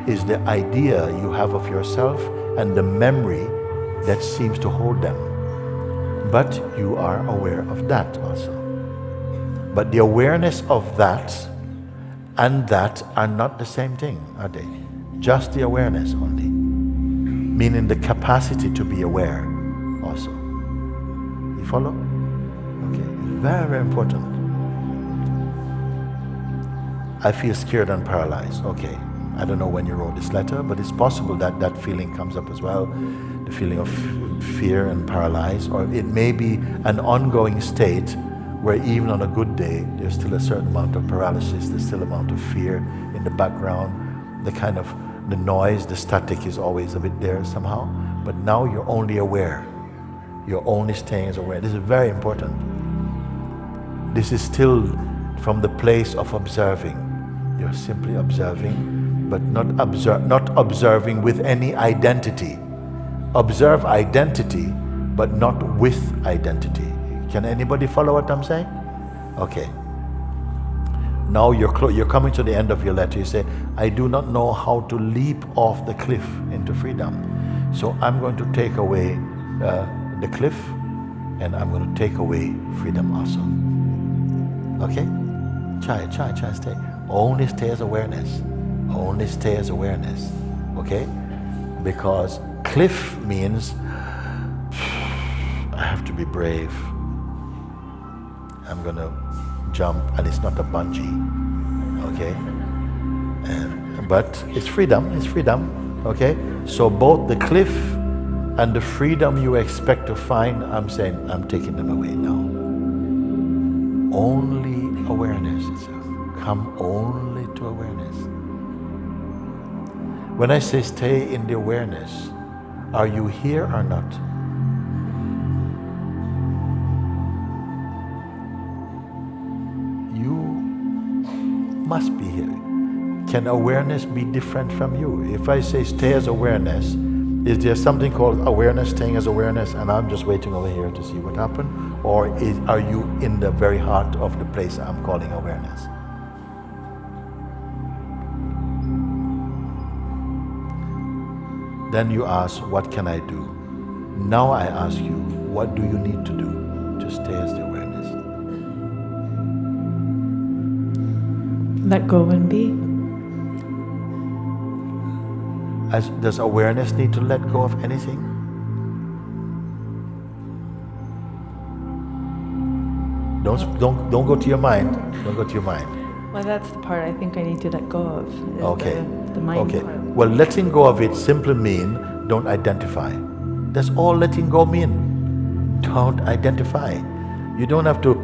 is the idea you have of yourself and the memory that seems to hold them. But you are aware of that also. But the awareness of that and that are not the same thing, are they? Just the awareness only. Meaning the capacity to be aware also. You follow? Okay, very, very important. I feel scared and paralyzed. Okay, I don't know when you wrote this letter, but it's possible that that feeling comes up as well. The feeling of fear and paralyzed, or it may be an ongoing state where even on a good day, there's still a certain amount of paralysis, there's still amount of fear in the background, the noise, the static is always a bit there somehow, but now you're only aware. You're only staying as aware. This is very important. This is still from the place of observing. You're simply observing, but not observing with any identity. Observe identity, but not with identity. Can anybody follow what I'm saying? Okay. Now you're coming to the end of your letter. You say, I do not know how to leap off the cliff into freedom. So I'm going to take away the cliff, and I'm going to take away freedom also. Okay? Try, stay. Only stay as awareness. Only stay as awareness. Okay? Because cliff means I have to be brave. I'm going to jump, and it's not a bungee. Okay? But it's freedom. Okay? So both the cliff and the freedom you expect to find, I'm saying, I'm taking them away now. Only awareness itself. Come only to awareness. When I say stay in the awareness, are you here or not? You must be here. Can awareness be different from you? If I say stay as awareness, is there something called awareness, staying as awareness, and I'm just waiting over here to see what happened? Or are you in the very heart of the place I'm calling awareness? Then you ask, what can I do? Now I ask you, what do you need to do to stay as the awareness? Let go and be. Does awareness need to let go of anything? Don't go to your mind. Don't go to your mind. Well, that's the part I think I need to let go of. Is Okay. The mind Okay. part. Well, letting go of it simply mean don't identify. That's all letting go mean. Don't identify. You don't have to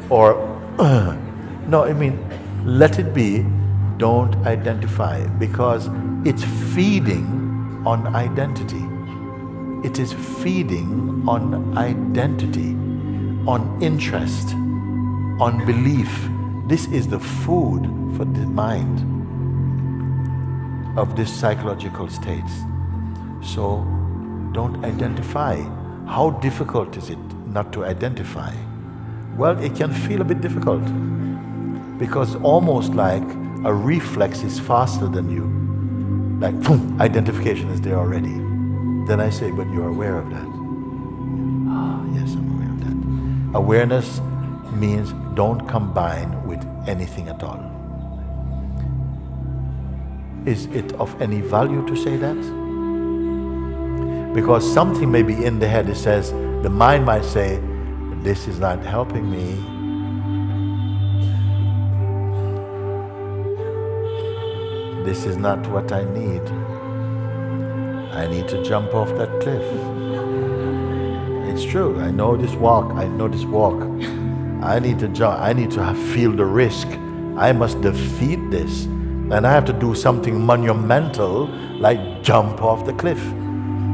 or no, I mean let it be. Don't identify, because it's feeding on identity. It is feeding on identity, on interest, on belief. This is the food for the mind of this psychological states. So don't identify. How difficult is it not to identify? Well, it can feel a bit difficult, because almost like a reflex is faster than you. Like, boom, identification is there already. Then I say, but you're aware of that. Ah, yes, I'm aware of that. Awareness means don't combine with anything at all. Is it of any value to say that? Because something may be in the head that says, the mind might say, this is not helping me. This is not what I need. I need to jump off that cliff. It's true. I know this walk. I need to jump. I need to feel the risk. I must defeat this. And I have to do something monumental, like jump off the cliff.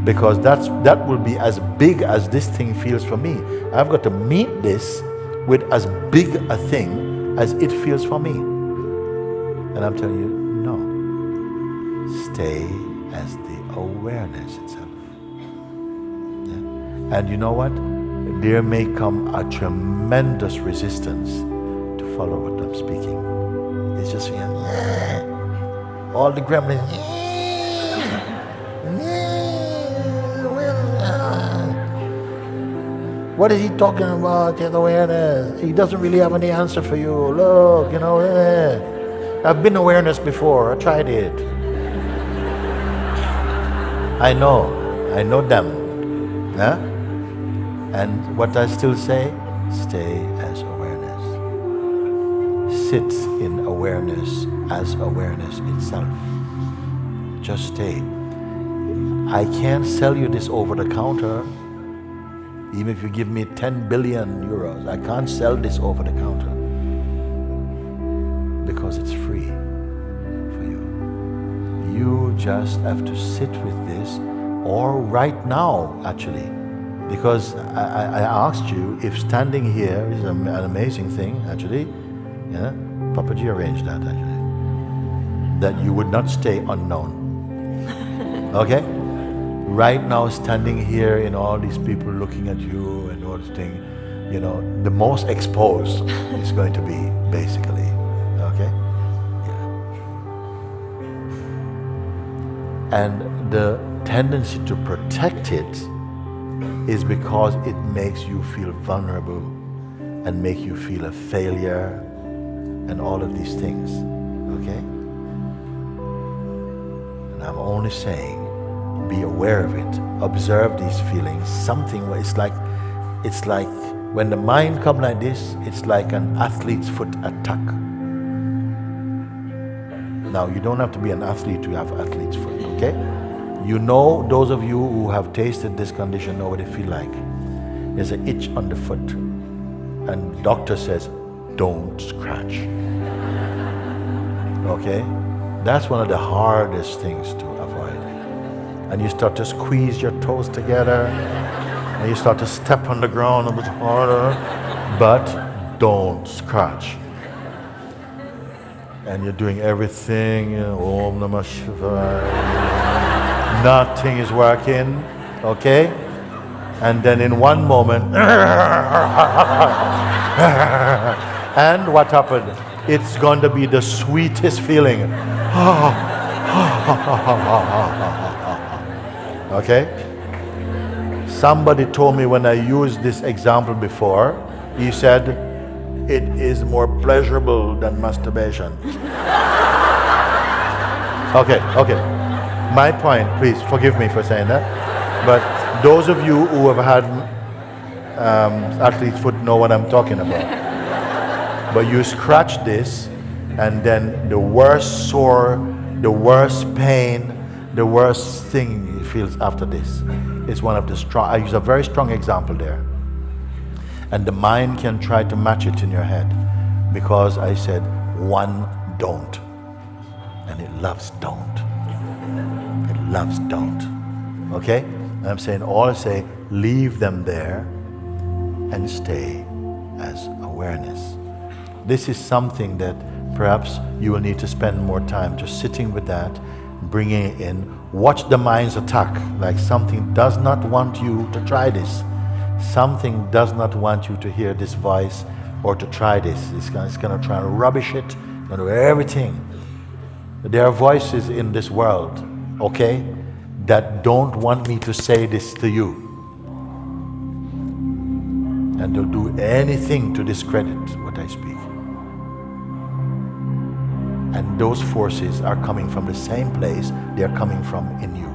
Because that will be as big as this thing feels for me. I've got to meet this with as big a thing as it feels for me. And I'm telling you, no. Stay as the awareness itself. Yeah? And you know what? There may come a tremendous resistance to follow what I'm speaking. It's just all the gremlins. What is he talking about? Just awareness. He doesn't really have any answer for you. Look, I've been awareness before. I tried it. I know them. Yeah? And what I still say, stay as awareness. Sit in awareness as awareness itself. Just stay. I can't sell you this over the counter. Even if you give me 10 billion euros, I can't sell this over the counter. Because it's free for you. You just have to sit with this, or right now, actually. Because I asked you if standing here is an amazing thing, actually. Yeah, Papaji arranged that, actually. That you would not stay unknown. Okay? Right now, standing here and all these people looking at you and all this thing, the most exposed is going to be, basically. Okay? Yeah. And the tendency to protect it is because it makes you feel vulnerable and make you feel a failure and all of these things. Okay? And I'm only saying, be aware of it. Observe these feelings. It's like when the mind comes like this, it's like an athlete's foot attack. Now, you don't have to be an athlete to have athlete's foot, okay? Those of you who have tasted this condition know what it feels like. There's an itch on the foot, and doctor says, don't scratch. Okay? That's one of the hardest things to avoid. And you start to squeeze your toes together, and you start to step on the ground a bit harder, but don't scratch. And you're doing everything, Om Namah Shivaya. Nothing is working, okay? And then in one moment, and what happened? It's going to be the sweetest feeling. Okay? Somebody told me when I used this example before, he said, it is more pleasurable than masturbation. Okay. My point, please forgive me for saying that, but those of you who have had athlete's foot know what I'm talking about. But you scratch this, and then the worst sore, the worst pain, the worst thing it feels after this is one of the strong. I use a very strong example there. And the mind can try to match it in your head, because I said one don't, and it loves don't. It loves don't. Okay? And I'm saying leave them there and stay as awareness. This is something that perhaps you will need to spend more time just sitting with that, bringing it in. Watch the mind's attack, like something does not want you to try this. Something does not want you to hear this voice or to try this. It's going to try to rubbish it, going to do everything. There are voices in this world, okay, that don't want me to say this to you. And they'll do anything to discredit what I speak. And those forces are coming from the same place they are coming from in you.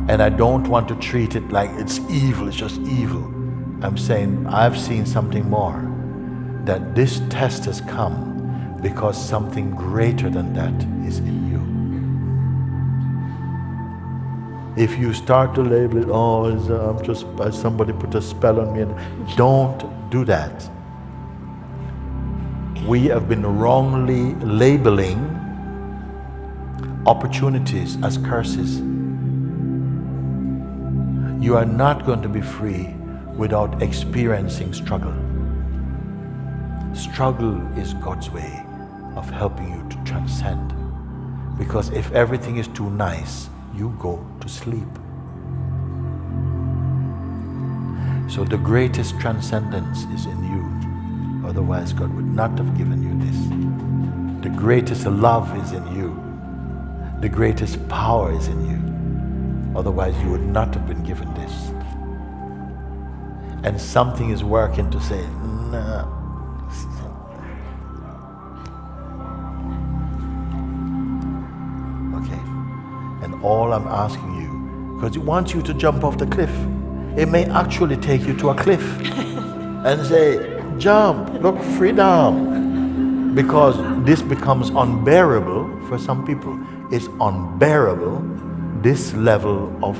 And I don't want to treat it like it's evil, it's just evil. I'm saying I've seen something more. That this test has come because something greater than that is in you. If you start to label it, I'm just somebody put a spell on me, don't do that. We have been wrongly labeling opportunities as curses. You are not going to be free without experiencing struggle. Struggle is God's way of helping you to transcend. Because if everything is too nice, you go to sleep. So the greatest transcendence is in you. Otherwise, God would not have given you this. The greatest love is in you. The greatest power is in you. Otherwise, you would not have been given this. And something is working to say, no. Okay. And all I'm asking you, because it wants you to jump off the cliff. It may actually take you to a cliff and say, jump, look, freedom. Because this becomes unbearable for some people. It's unbearable, this level of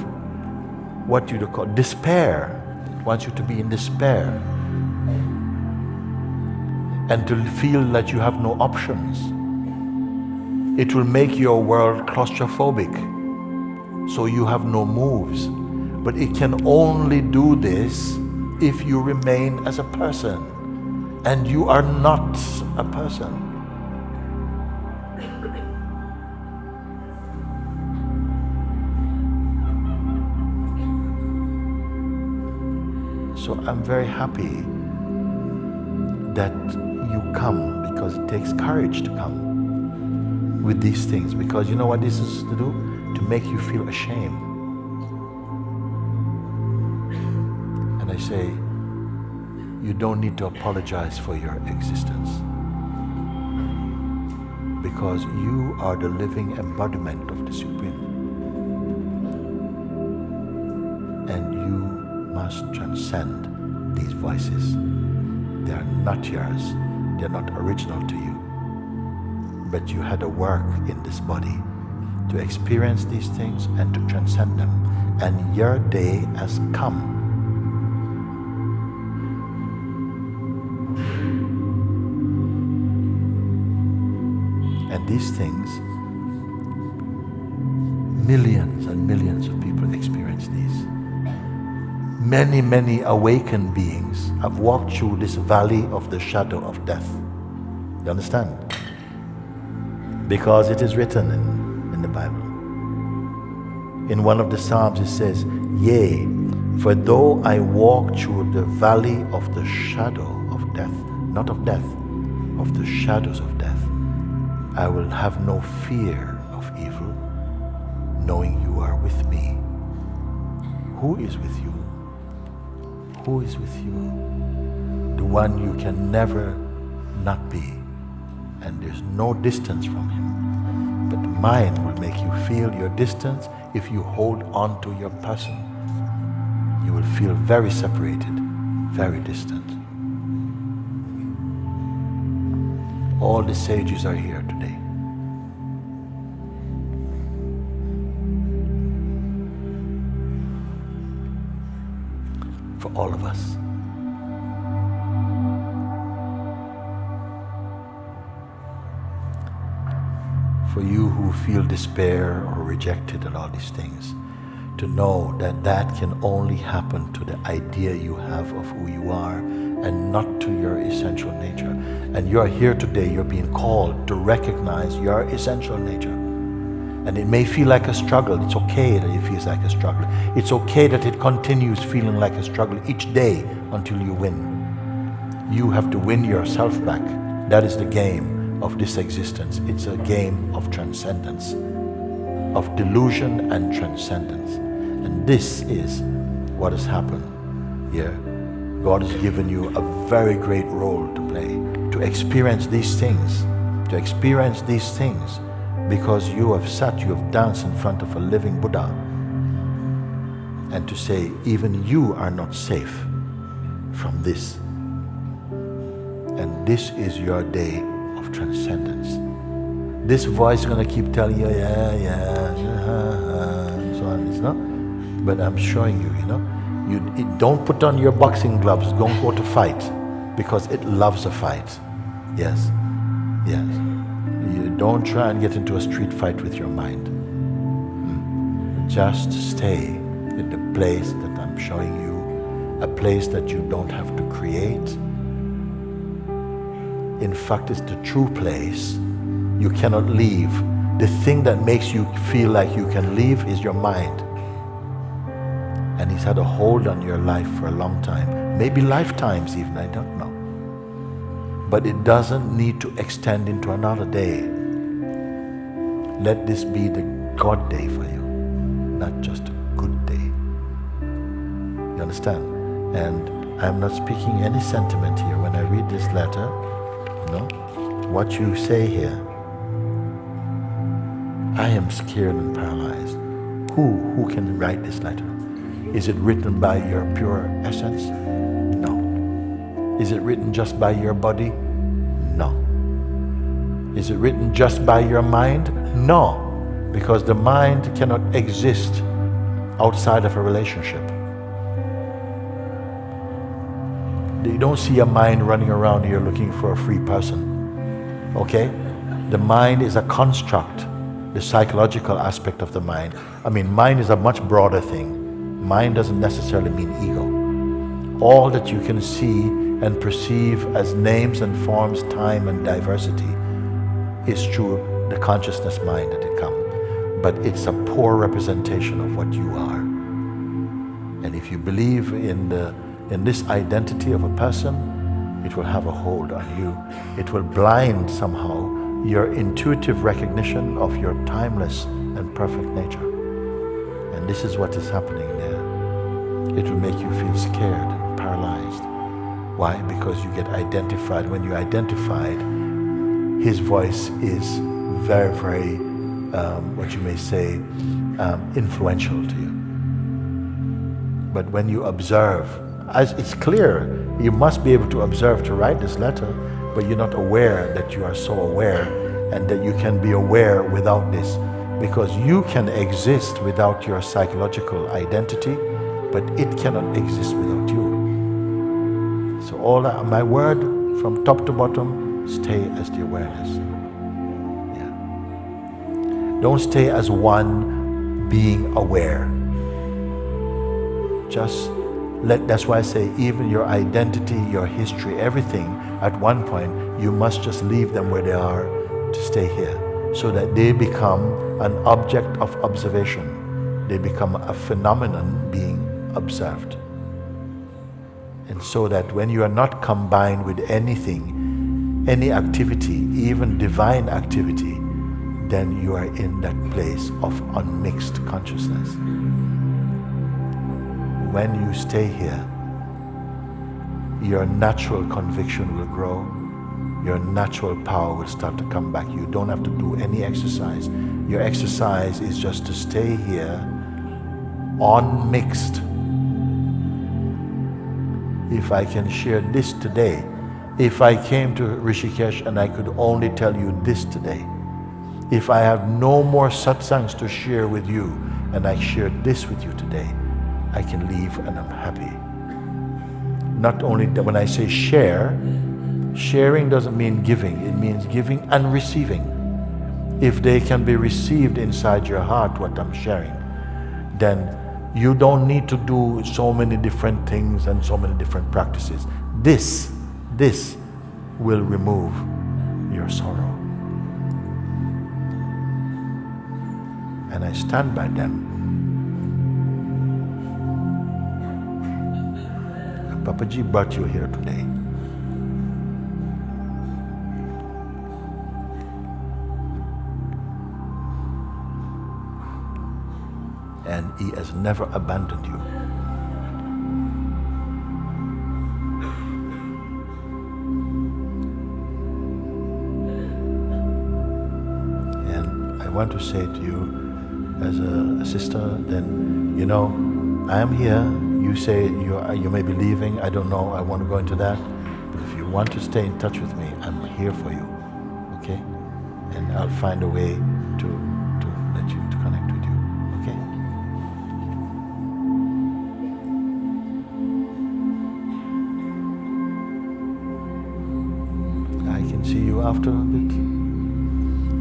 what you call despair. It wants you to be in despair. And to feel that you have no options. It will make your world claustrophobic. So you have no moves. But it can only do this if you remain as a person. And you are not a person. So I'm very happy that you come, because it takes courage to come with these things. Because you know what this is to do? To make you feel ashamed. And I say, you don't need to apologize for your existence. Because you are the living embodiment of the Supreme. And you must transcend these voices. They are not yours. They are not original to you. But you had to work in this body to experience these things and to transcend them. And your day has come. And these things, millions and millions of people experience these. Many, many awakened beings have walked through this valley of the shadow of death. You understand? Because it is written in the Bible. In one of the Psalms it says, yea, for though I walk through the valley of the shadow of death, not of death, of the shadows of death, I will have no fear of evil, knowing you are with me. Who is with you? Who is with you? The one you can never not be. And there's no distance from him. But the mind will make you feel your distance if you hold on to your person. You will feel very separated, very distant. All the sages are here today. For all of us. For you who feel despair or rejected and all these things, to know that that can only happen to the idea you have of who you are and not to your essential nature. And you are here today, you're being called to recognize your essential nature. And it may feel like a struggle. It's okay that it feels like a struggle. It's okay that it continues feeling like a struggle each day until you win. You have to win yourself back. That is the game of this existence. It's a game of transcendence, of delusion and transcendence. And this is what has happened here. God has given you a very great role to play, to experience these things, because you have sat, you have danced in front of a living Buddha, and to say, even you are not safe from this. And this is your day of transcendence. This voice is going to keep telling you, and so on, you know? But I'm showing you, you don't put on your boxing gloves, don't go to fight, because it loves a fight. Yes. You don't try and get into a street fight with your mind. Just stay in the place that I'm showing you, a place that you don't have to create. In fact, it's the true place. You cannot leave. The thing that makes you feel like you can leave is your mind. And he's had a hold on your life for a long time. Maybe lifetimes even, I don't know. But it doesn't need to extend into another day. Let this be the God day for you, not just You understand? And I'm not speaking any sentiment here. When I read this letter, what you say here, I am scared and paralyzed. Who can write this letter? Is it written by your pure essence? No. Is it written just by your body? No. Is it written just by your mind? No. Because the mind cannot exist outside of a relationship. You don't see a mind running around here looking for a free person. Okay? The mind is a construct, the psychological aspect of the mind. I mean, mind is a much broader thing. Mind doesn't necessarily mean ego. All that you can see and perceive as names and forms, time and diversity is through the consciousness mind that it comes. But it's a poor representation of what you are. And if you believe in this identity of a person, it will have a hold on you. It will blind somehow your intuitive recognition of your timeless and perfect nature. And this is what is happening there. It will make you feel scared and paralyzed. Why? Because you get identified. When you're identified, his voice is very, very, what you may say, influential to you. But when you observe, as it's clear, you must be able to observe to write this letter, but you're not aware that you are so aware and that you can be aware without this, because you can exist without your psychological identity, but it cannot exist without you. So my word from top to bottom, stay as the awareness. Yeah. Don't stay as one being aware. Just that's why I say even your identity, your history, everything, at one point, you must just leave them where they are to stay here, so that they become an object of observation. They become a phenomenon being observed. And so that when you are not combined with anything, any activity, even divine activity, then you are in that place of unmixed consciousness. When you stay here, your natural conviction will grow, your natural power will start to come back. You don't have to do any exercise. Your exercise is just to stay here, unmixed. If I can share this today, if I came to Rishikesh and I could only tell you this today, if I have no more satsangs to share with you and I share this with you today, I can leave and I'm happy. Not only that, when I say share, sharing doesn't mean giving, it means giving and receiving. If they can be received inside your heart, what I'm sharing, then you don't need to do so many different things and so many different practices. This will remove your sorrow. And I stand by them. And Papaji brought you here today. And he has never abandoned you. And I want to say to you, as a sister, then, you know, I am here. You say you may be leaving. I don't know. I want to go into that. But if you want to stay in touch with me, I'm here for you. Okay? And I'll find a way to let you to connect with you. Okay? I can see you after a bit.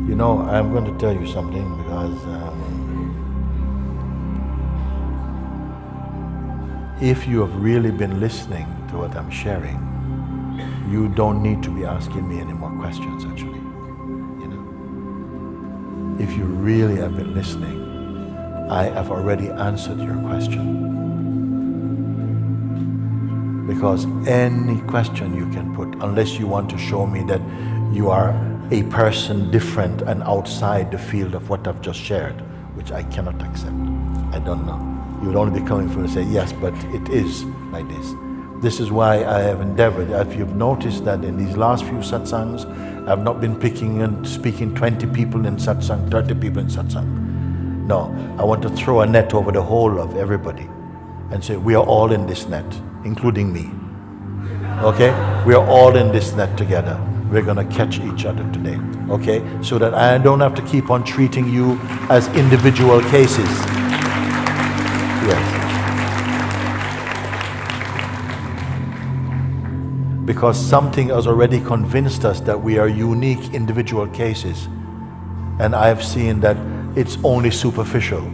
You know, I'm going to tell you something because if you have really been listening to what I'm sharing, you don't need to be asking me any more questions, actually. You know, if you really have been listening, I have already answered your question. Because any question you can put, unless you want to show me that you are a person different and outside the field of what I've just shared, which I cannot accept. I don't know. You would only be coming for to say, yes, but it is like this. This is why I have endeavored. If you've noticed that in these last few satsangs, I've not been picking and speaking 20 people in satsang, 30 people in satsang. No, I want to throw a net over the whole of everybody and say, we are all in this net, including me. Okay? We are all in this net together. We're going to catch each other today. Okay? So that I don't have to keep on treating you as individual cases. Yes. Because something has already convinced us that we are unique individual cases. And I've seen that it's only superficial.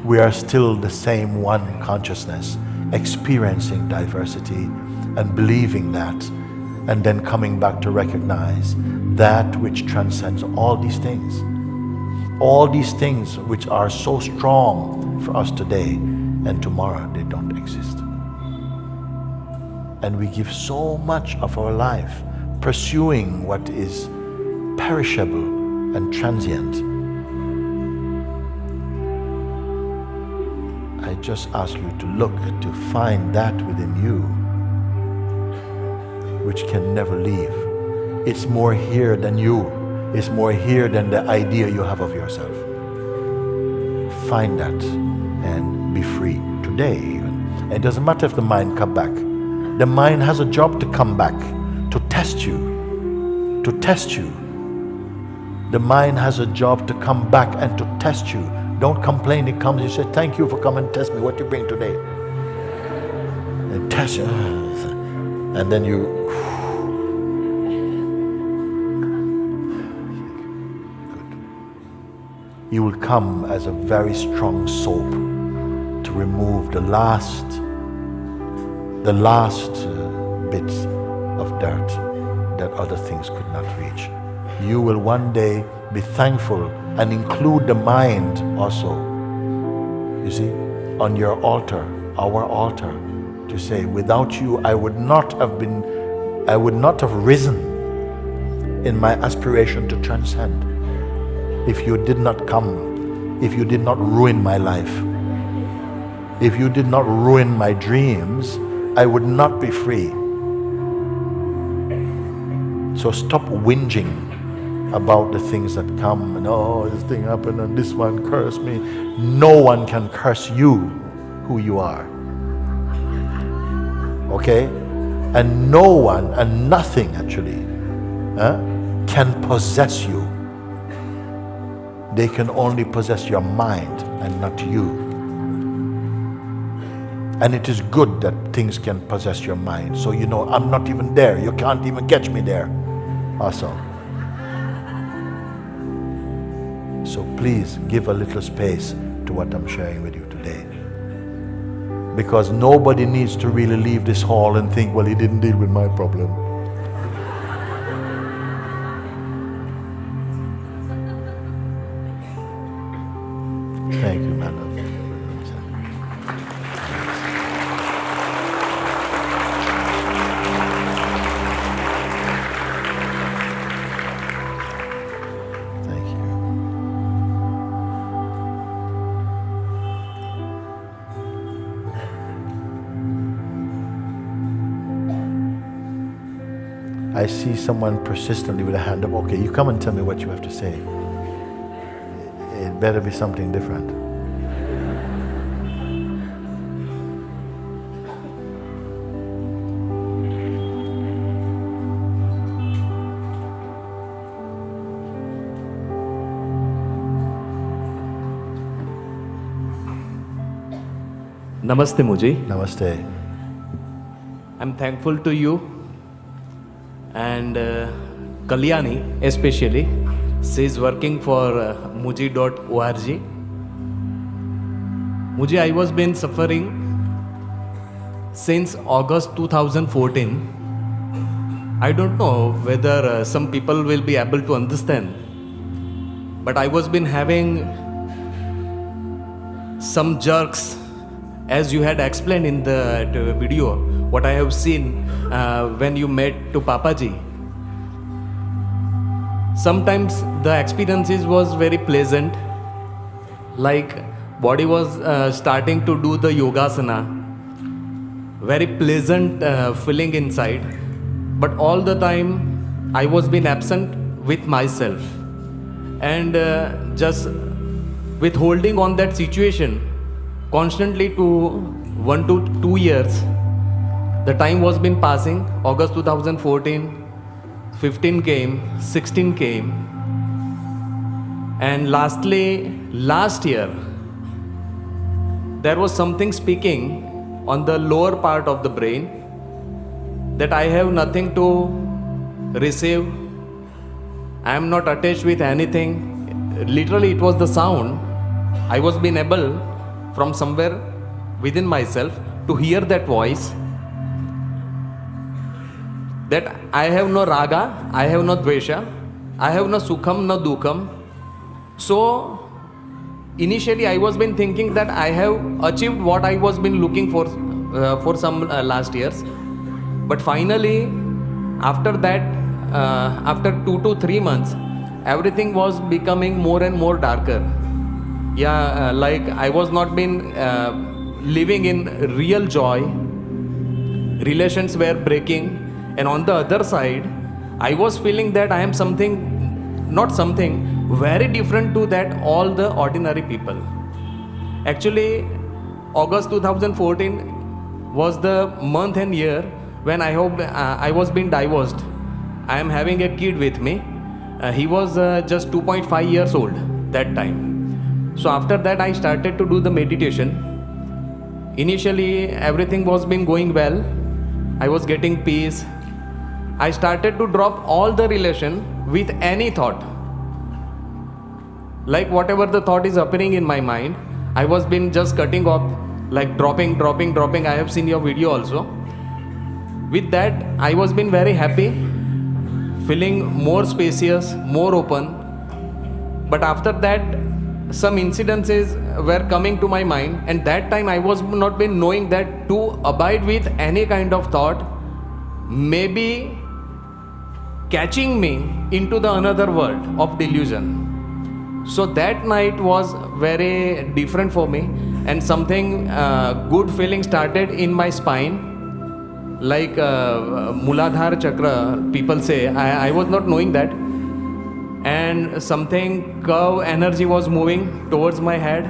We are still the same one consciousness, experiencing diversity and believing that, and then coming back to recognize that which transcends all these things. All these things which are so strong for us today, and tomorrow they don't exist. And we give so much of our life pursuing what is perishable and transient. I just ask you to look to find that within you which can never leave. It's more here than you. It's more here than the idea you have of yourself. Find that and be free today even. And it doesn't matter if the mind come back. The mind has a job to come back, to test you. To test you. The mind has a job to come back and to test you. Don't complain, it comes, you say, thank you for coming and test me, what you bring today? And test you. And then you, good. You will come as a very strong soap to remove the last bits of dirt that other things could not reach. You will one day be thankful and include the mind also, you see, on your altar, our altar, to say, without you I would not have risen in my aspiration to transcend. If you did not come, if you did not ruin my life, if you did not ruin my dreams, I would not be free. So stop whinging about the things that come and oh, this thing happened and this one cursed me. No one can curse you who you are. Okay? And no one and nothing actually can possess you. They can only possess your mind and not you. And it is good that things can possess your mind. So you know, I'm not even there. You can't even catch me there. Awesome. So please give a little space to what I'm sharing with you today. Because nobody needs to really leave this hall and think, well, he didn't deal with my problem. Thank you, man. Thank you. I see someone persistently with a hand up. Okay, you come and tell me what you have to say. It better be something different. Namaste, MOOJI. Namaste. I'm thankful to you and Kalyani especially. She is working for MOOJI.org. MOOJI, I was been suffering since August 2014. I don't know whether some people will be able to understand, but I was been having some jerks, as you had explained in the video, what I have seen when you met to Papaji. Sometimes the experiences was very pleasant, like body was starting to do the yogasana. Very pleasant feeling inside. But all the time I was being absent with myself. And just withholding on that situation constantly to 1 to 2 years. The time was been passing. August 2014, 15 came, 16 came. And lastly, last year, there was something speaking on the lower part of the brain that I have nothing to receive. I am not attached with anything. Literally, it was the sound. I was being able from somewhere within myself to hear that voice. That I have no raga, I have no dvesha, I have no sukham, no dukham. So initially I was been thinking that I have achieved what I was been looking for some last years. But finally, after that, after 2 to 3 months, everything was becoming more and more darker. Yeah, like I was not been living in real joy. Relations were breaking. And on the other side, I was feeling that I am not something very different to that all the ordinary people. Actually, August 2014 was the month and year when I was being divorced. I am having a kid with me. He was just 2.5 years old that time. So after that, I started to do the meditation. Initially, everything was been going well. I was getting peace. I started to drop all the relation with any thought. Like whatever the thought is appearing in my mind, I was been just cutting off, like dropping. I have seen your video also. With that, I was been very happy, feeling more spacious, more open. But after that, some incidences were coming to my mind, and that time I was not been knowing that to abide with any kind of thought maybe catching me into the another world of delusion. So that night was very different for me, and something good feeling started in my spine, like Muladhara chakra, people say. I was not knowing that. And something curve energy was moving towards my head,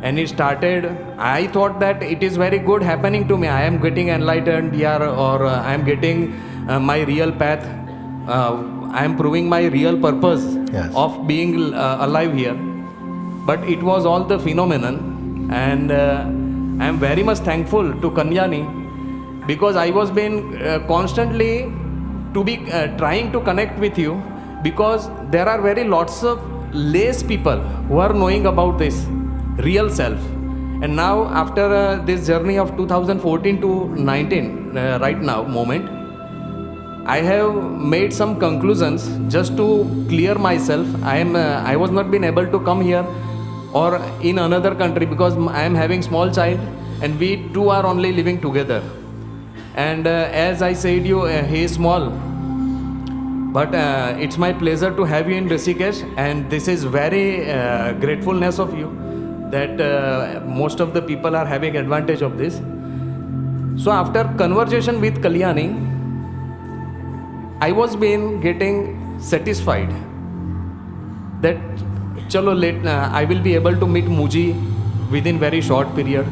and it started. I thought that it is very good happening to me. I am getting enlightened here, or I am getting my real path. I am proving my real purpose of being alive here. But it was all the phenomenon, and I am very much thankful to Kalyani, because I was being constantly to be trying to connect with you, because there are very lots of less people who are knowing about this real self. And now after this journey of 2014 to 19 right now moment, I have made some conclusions just to clear myself. I was not been able to come here or in another country, because I am having small child and we two are only living together. And as I said you, he is small. But it's my pleasure to have you in Rishikesh, and this is very gratefulness of you that most of the people are having advantage of this. So after conversation with Kalyani, I was been getting satisfied that chalo I will be able to meet MOOJI within very short period.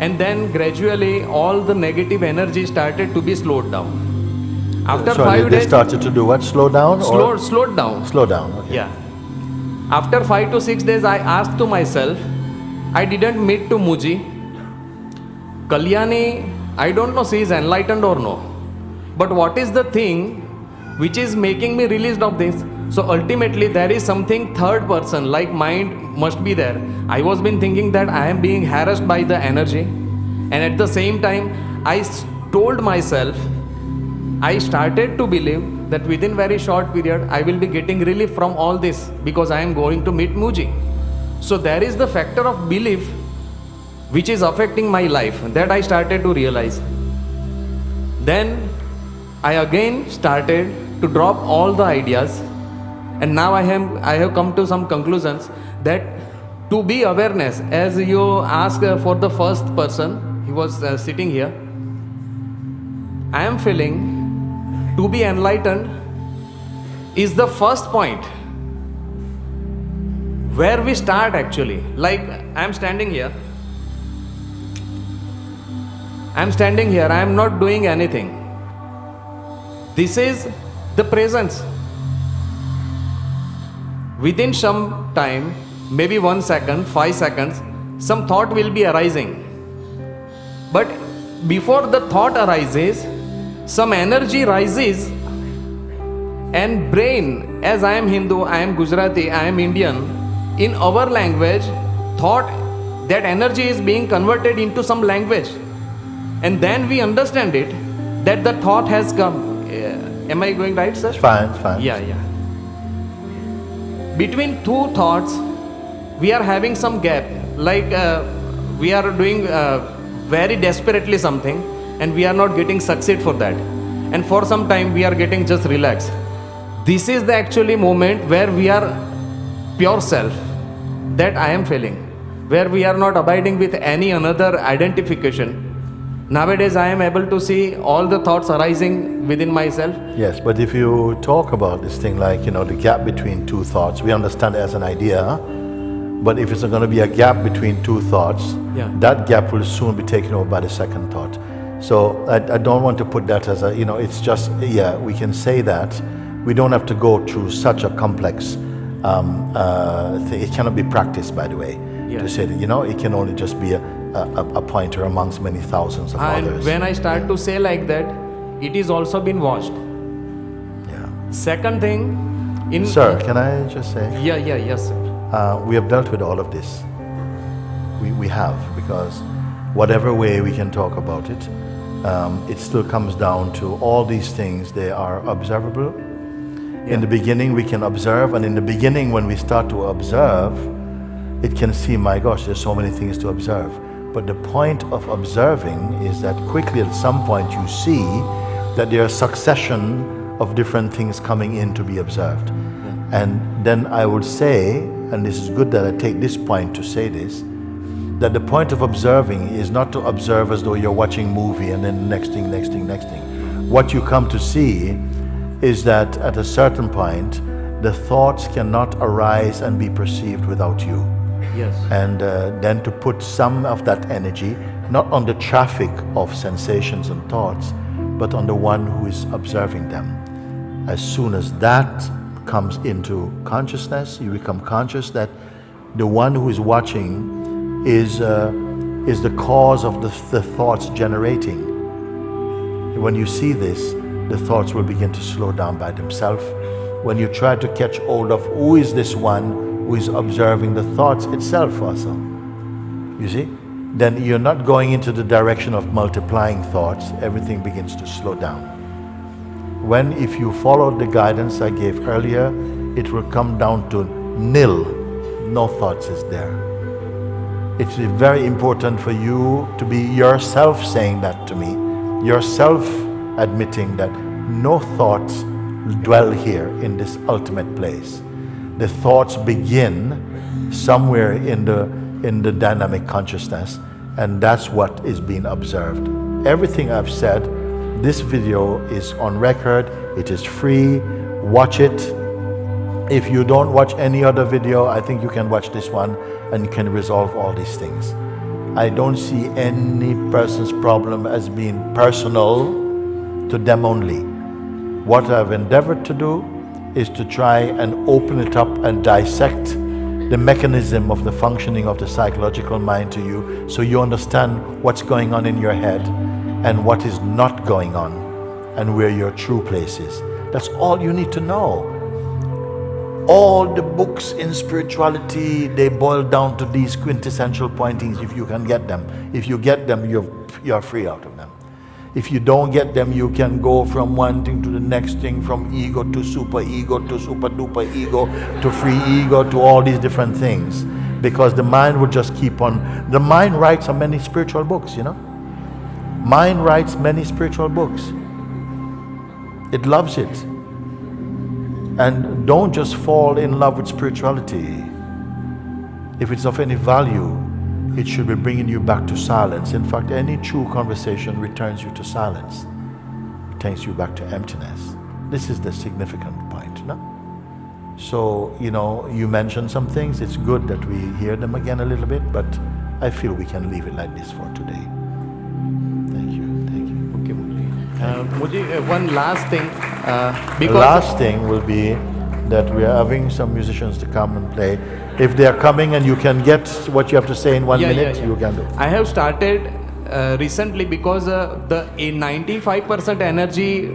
And then gradually all the negative energy started to be slowed down. After 5 they days, started to do what? Slow down? slowed down. Slow down, okay. Yeah. After 5 to 6 days, I asked to myself, I didn't meet to MOOJI. Kalyani, I don't know she is enlightened or no. But what is the thing which is making me released of this? So ultimately there is something third person, like mind must be there. I was been thinking that I am being harassed by the energy. And at the same time, I told myself, I started to believe that within very short period, I will be getting relief from all this, because I am going to meet MOOJI. So there is the factor of belief which is affecting my life, that I started to realize. Then I again started to drop all the ideas, and now I have come to some conclusions that To be awareness, as you ask for the first person, he was sitting here. I am feeling to be enlightened is the first point where we start actually. Like I am standing here. I am standing here. I am not doing anything. This is the presence. Within some time, maybe 1 second, 5 seconds, some thought will be arising. But before the thought arises, some energy rises, and brain, as I am Hindu, I am Gujarati, I am Indian, in our language, thought, that energy is being converted into some language. And then we understand it, that the thought has come. Am I going right, sir? Fine. Yeah. Between two thoughts, we are having some gap. Like we are doing very desperately something, and we are not getting succeed for that. And for some time, we are getting just relaxed. This is the actually moment where we are pure self, that I am feeling, where we are not abiding with any another identification. Nowadays, I am able to see all the thoughts arising within myself. Yes, but if you talk about this thing like, the gap between two thoughts, we understand it as an idea, but if it's going to be a gap between two thoughts, Yeah. that gap will soon be taken over by the second thought. So I don't want to put that as a, it's just, we can say that. We don't have to go through such a complex thing. It cannot be practiced, by the way, to say that, it can only just be a pointer amongst many thousands of And others. when I start to say like that, it is also been watched. Yeah. Second thing, Sir, can I just say? Yes, sir. We have dealt with all of this. We have, because whatever way we can talk about it, it still comes down to all these things. They are observable. In the beginning, we can observe, and in the beginning, when we start to observe, it can seem, my gosh, there's so many things to observe. But the point of observing is that quickly at some point you see that there are a succession of different things coming in to be observed. And then I would say, and this is good that I take this point to say this, that the point of observing is not to observe as though you're watching a movie and then next thing. What you come to see is that at a certain point, the thoughts cannot arise and be perceived without you. Yes. And then to put some of that energy, not on the traffic of sensations and thoughts, but on the one who is observing them. As soon as that comes into consciousness, you become conscious that the one who is watching is the cause of the thoughts generating. When you see this, the thoughts will begin to slow down by themselves. When you try to catch hold of who is this one who is observing the thoughts itself also, you see, then you're not going into the direction of multiplying thoughts. Everything begins to slow down. When, if you follow the guidance I gave earlier, it will come down to nil. No thoughts is there. It's very important for you to be yourself saying that to me, yourself admitting that no thoughts dwell here in this ultimate place. The thoughts begin somewhere in the dynamic consciousness, and that's what is being observed. Everything I've said, this video is on record, it is free, watch it. If you don't watch any other video, I think you can watch this one and you can resolve all these things. I don't see any person's problem as being personal to them only. What I've endeavored to do is to try and open it up and dissect the mechanism of the functioning of the psychological mind to you, so you understand what's going on in your head and what is not going on and where your true place is. That's all you need to know. All the books in spirituality, they boil down to these quintessential pointings if you can get them. If you get them, you're free out of them. If you don't get them, you can go from one thing to the next thing, from ego to super duper ego to free ego to all these different things. Because the mind will just keep on. The mind writes on many spiritual books, Mind writes many spiritual books. It loves it. And don't just fall in love with spirituality. If it's of any value, it should be bringing you back to silence. In fact, any true conversation returns you to silence. It takes you back to emptiness. This is the significant point, no? So, you mentioned some things. It's good that we hear them again a little bit, but I feel we can leave it like this for today. Thank you. Okay, Mooji. Mooji, one last thing. The Because last thing will be that we are having some musicians to come and play. If they are coming and you can get what you have to say in 1 minute, you can do. I have started recently because the 95% energy,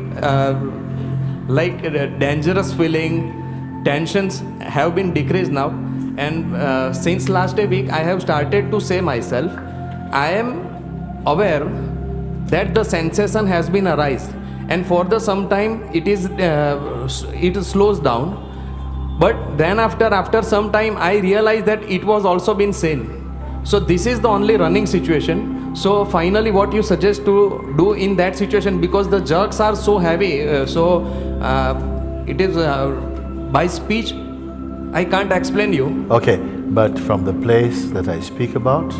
dangerous feeling, tensions have been decreased now. And since last a week, I have started to say myself, I am aware that the sensation has been arised, and for the some time it slows down. But then after some time, I realized that it was also been seen. So this is the only running situation. So finally, what you suggest to do in that situation, because the jerks are so heavy, it is by speech, I can't explain you. Okay, but from the place that I speak about,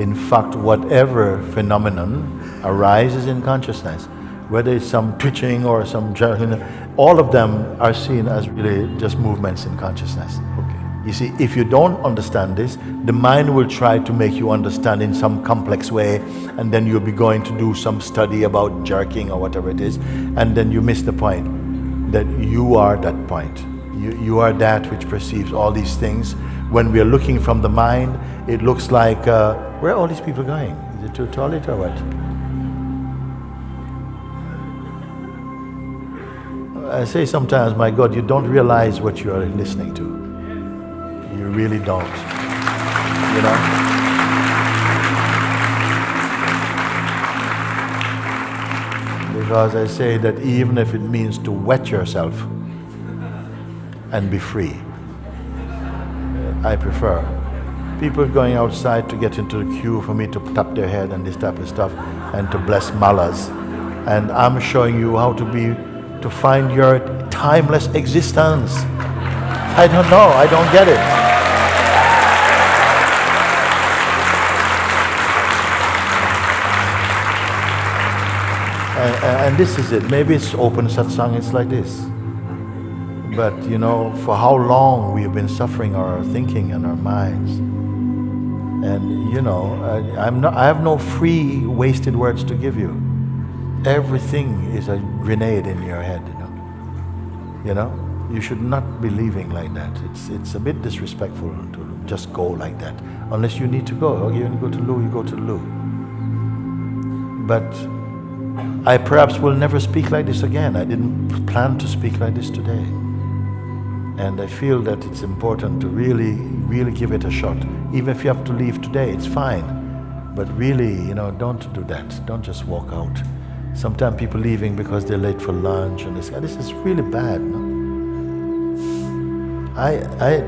in fact, whatever phenomenon arises in consciousness, whether it's some twitching or some jerking, all of them are seen as really just movements in consciousness. Okay. You see, if you don't understand this, the mind will try to make you understand in some complex way, and then you'll be going to do some study about jerking or whatever it is, and then you miss the point that you are that point. You are that which perceives all these things. When we are looking from the mind, it looks like, where are all these people going? Is it to the toilet or what? I say sometimes, my God, you don't realize what you are listening to. You really don't. Because I say that even if it means to wet yourself and be free, I prefer. People going outside to get into the queue for me to tap their head and this type of stuff and to bless malas. And I'm showing you how to find your timeless existence. I don't know, I don't get it. And this is it. Maybe it's open satsang, it's like this. But for how long we have been suffering our thinking and our minds. And I have no free wasted words to give you. Everything is a grenade in your head, You should not be living like that. It's a bit disrespectful to just go like that. Unless you need to go. Okay, you want to go to loo, you go to loo. But I perhaps will never speak like this again. I didn't plan to speak like this today. And I feel that it's important to really, really give it a shot. Even if you have to leave today, it's fine. But really, don't do that. Don't just walk out. Sometimes people leaving because they're late for lunch and this is really bad. No?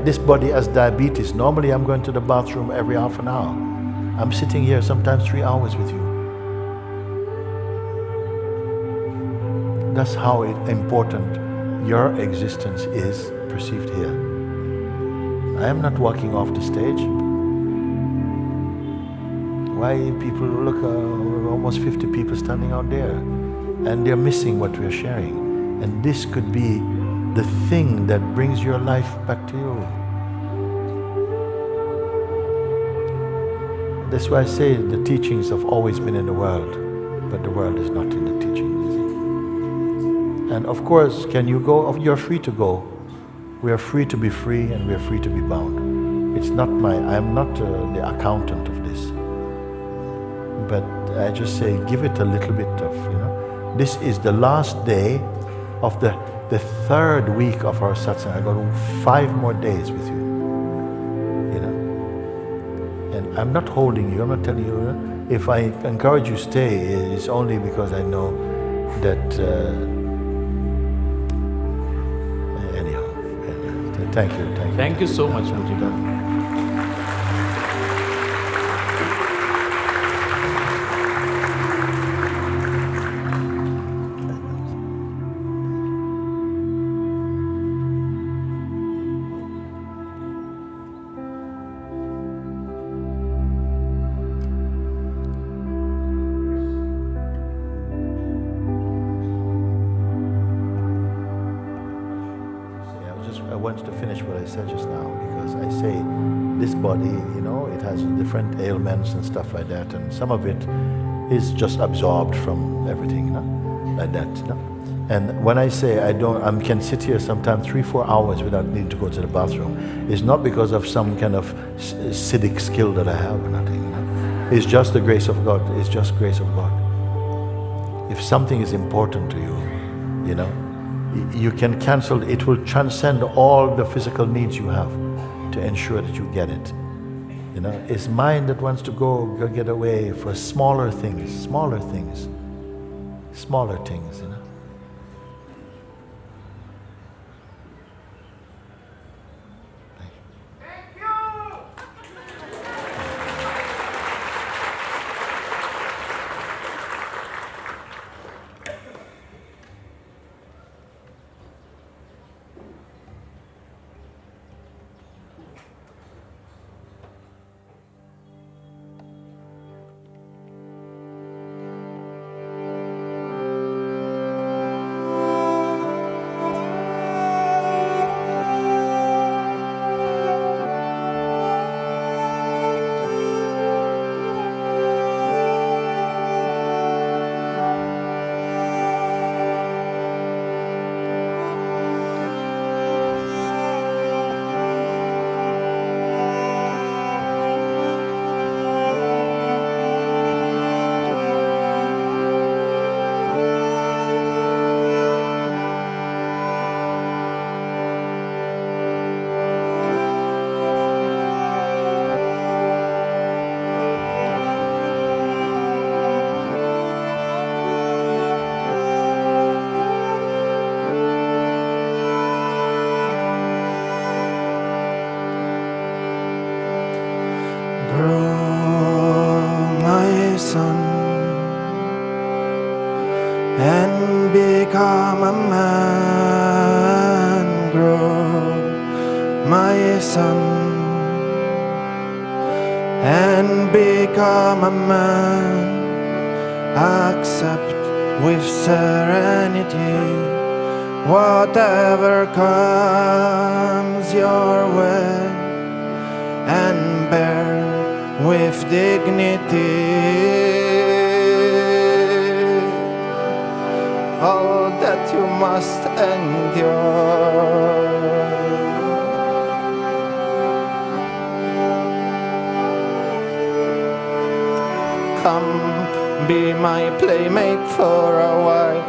This body has diabetes. Normally I'm going to the bathroom every half an hour. I'm sitting here sometimes 3 hours with you. That's how important your existence is perceived here. I am not walking off the stage. Why people look, almost 50 people standing out there, and they're missing what we're sharing. And this could be the thing that brings your life back to you. That's why I say the teachings have always been in the world, but the world is not in the teachings. And of course, can you go? You're free to go. We are free to be free, and we are free to be bound. It's not I'm not the accountant of this. But I just say, give it a little bit of, This is the last day of the third week of our satsang. I got 5 more days with you. And I'm not holding you. I'm not telling you. If I encourage you to stay, it's only because I know that. Thank you. Thank you so much, Mooji. want to finish what I said just now, because I say this body, it has different ailments and stuff like that, and some of it is just absorbed from everything, like that. And when I say I can sit here sometimes 3-4 hours without needing to go to the bathroom, it's not because of some kind of Siddhic skill that I have or nothing. It's just the grace of God. It's just grace of God. If something is important to you, you can cancel. It will transcend all the physical needs you have to ensure that you get it. It's mind that wants to go get away for smaller things. and become a man. Grow, my son, and become a man. Accept with serenity whatever comes your way, and bear with dignity all that you must endure. Come, be my playmate for a while.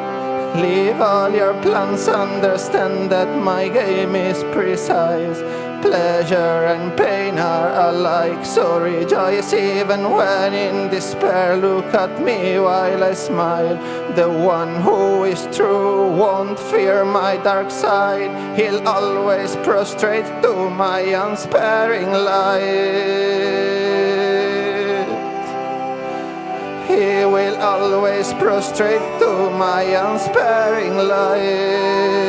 Leave all your plans, understand that my game is precise. Pleasure and pain are alike, so rejoice even when in despair. Look at me while I smile. The one who is true won't fear my dark side. He'll always prostrate to my unsparing light. He will always prostrate to my unsparing light.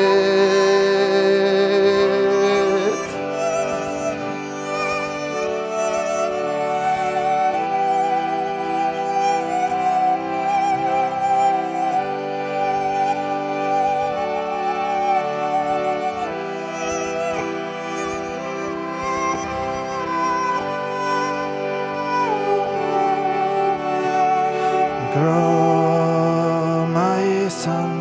Grow, my son,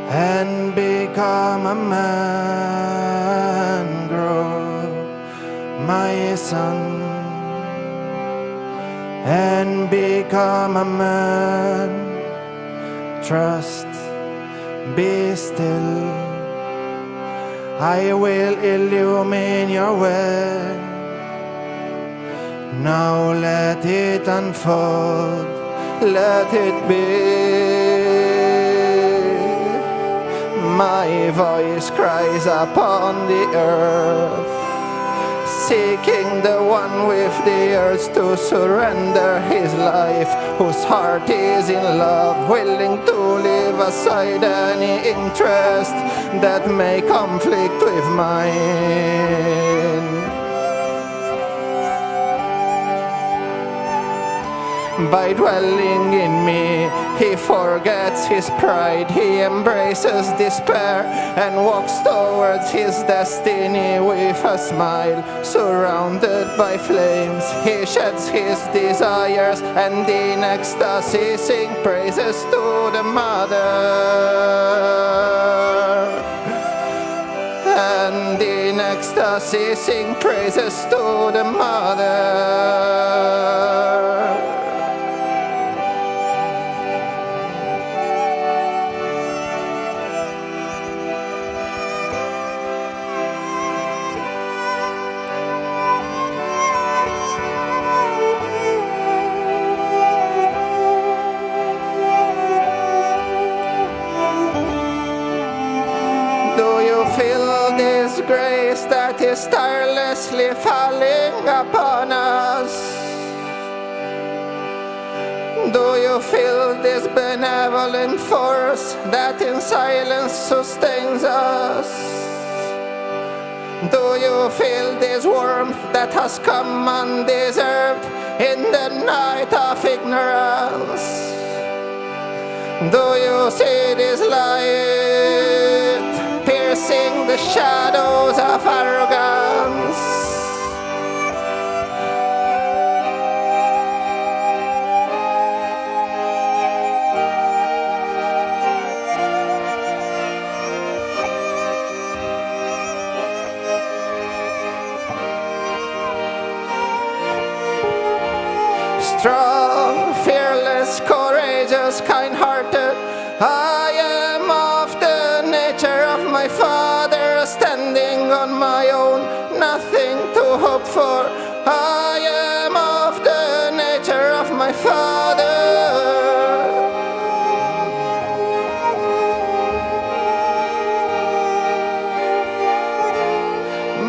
and become a man. Grow, my son, and become a man. Trust, be still. I will illumine your way. Now let it unfold, let it be. My voice cries upon the earth, seeking the one with the urge to surrender his life, whose heart is in love, willing to leave aside any interest that may conflict with mine. By dwelling in me, he forgets his pride, he embraces despair and walks towards his destiny with a smile. Surrounded by flames, he sheds his desires and in ecstasy sing praises to the Mother. And in ecstasy sing praises to the Mother. Do you feel this grace that is tirelessly falling upon us? Do you feel this benevolent force that in silence sustains us? Do you feel this warmth that has come undeserved in the night of ignorance? Do you see this light piercing the shadows of arrogance? Strong, fearless, courageous, kind-hearted, I am of the nature of my Father, standing on my own, nothing to hope for. I am of the nature of my Father.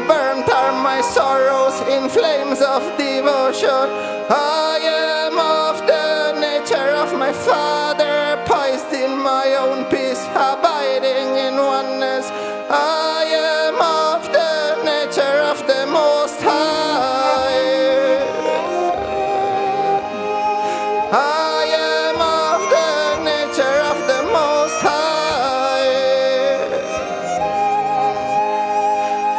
Burnt are my sorrows in flames of devotion. I am of the nature of my Father, poised in my own peace, abiding in oneness. I am of the nature of the Most High. I am of the nature of the Most High.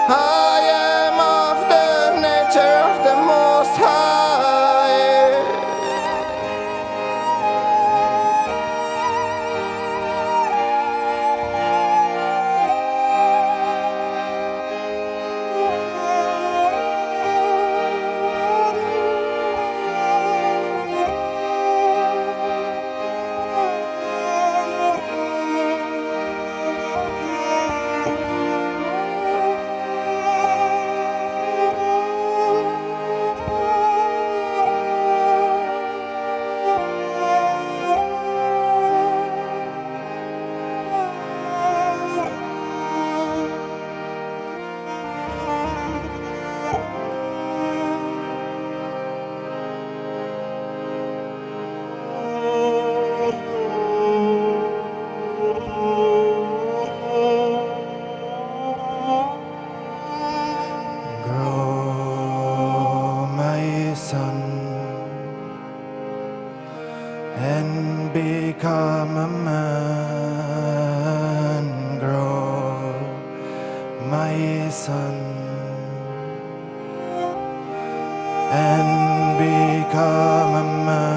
I am of the nature of the Most High. Grow, my son, and become a man. Grow, my son, and become a man.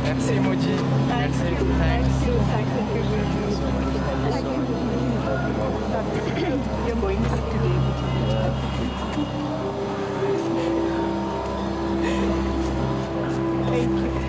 Merci MOOJI. Merci. Thanks. You're going today. Thank you.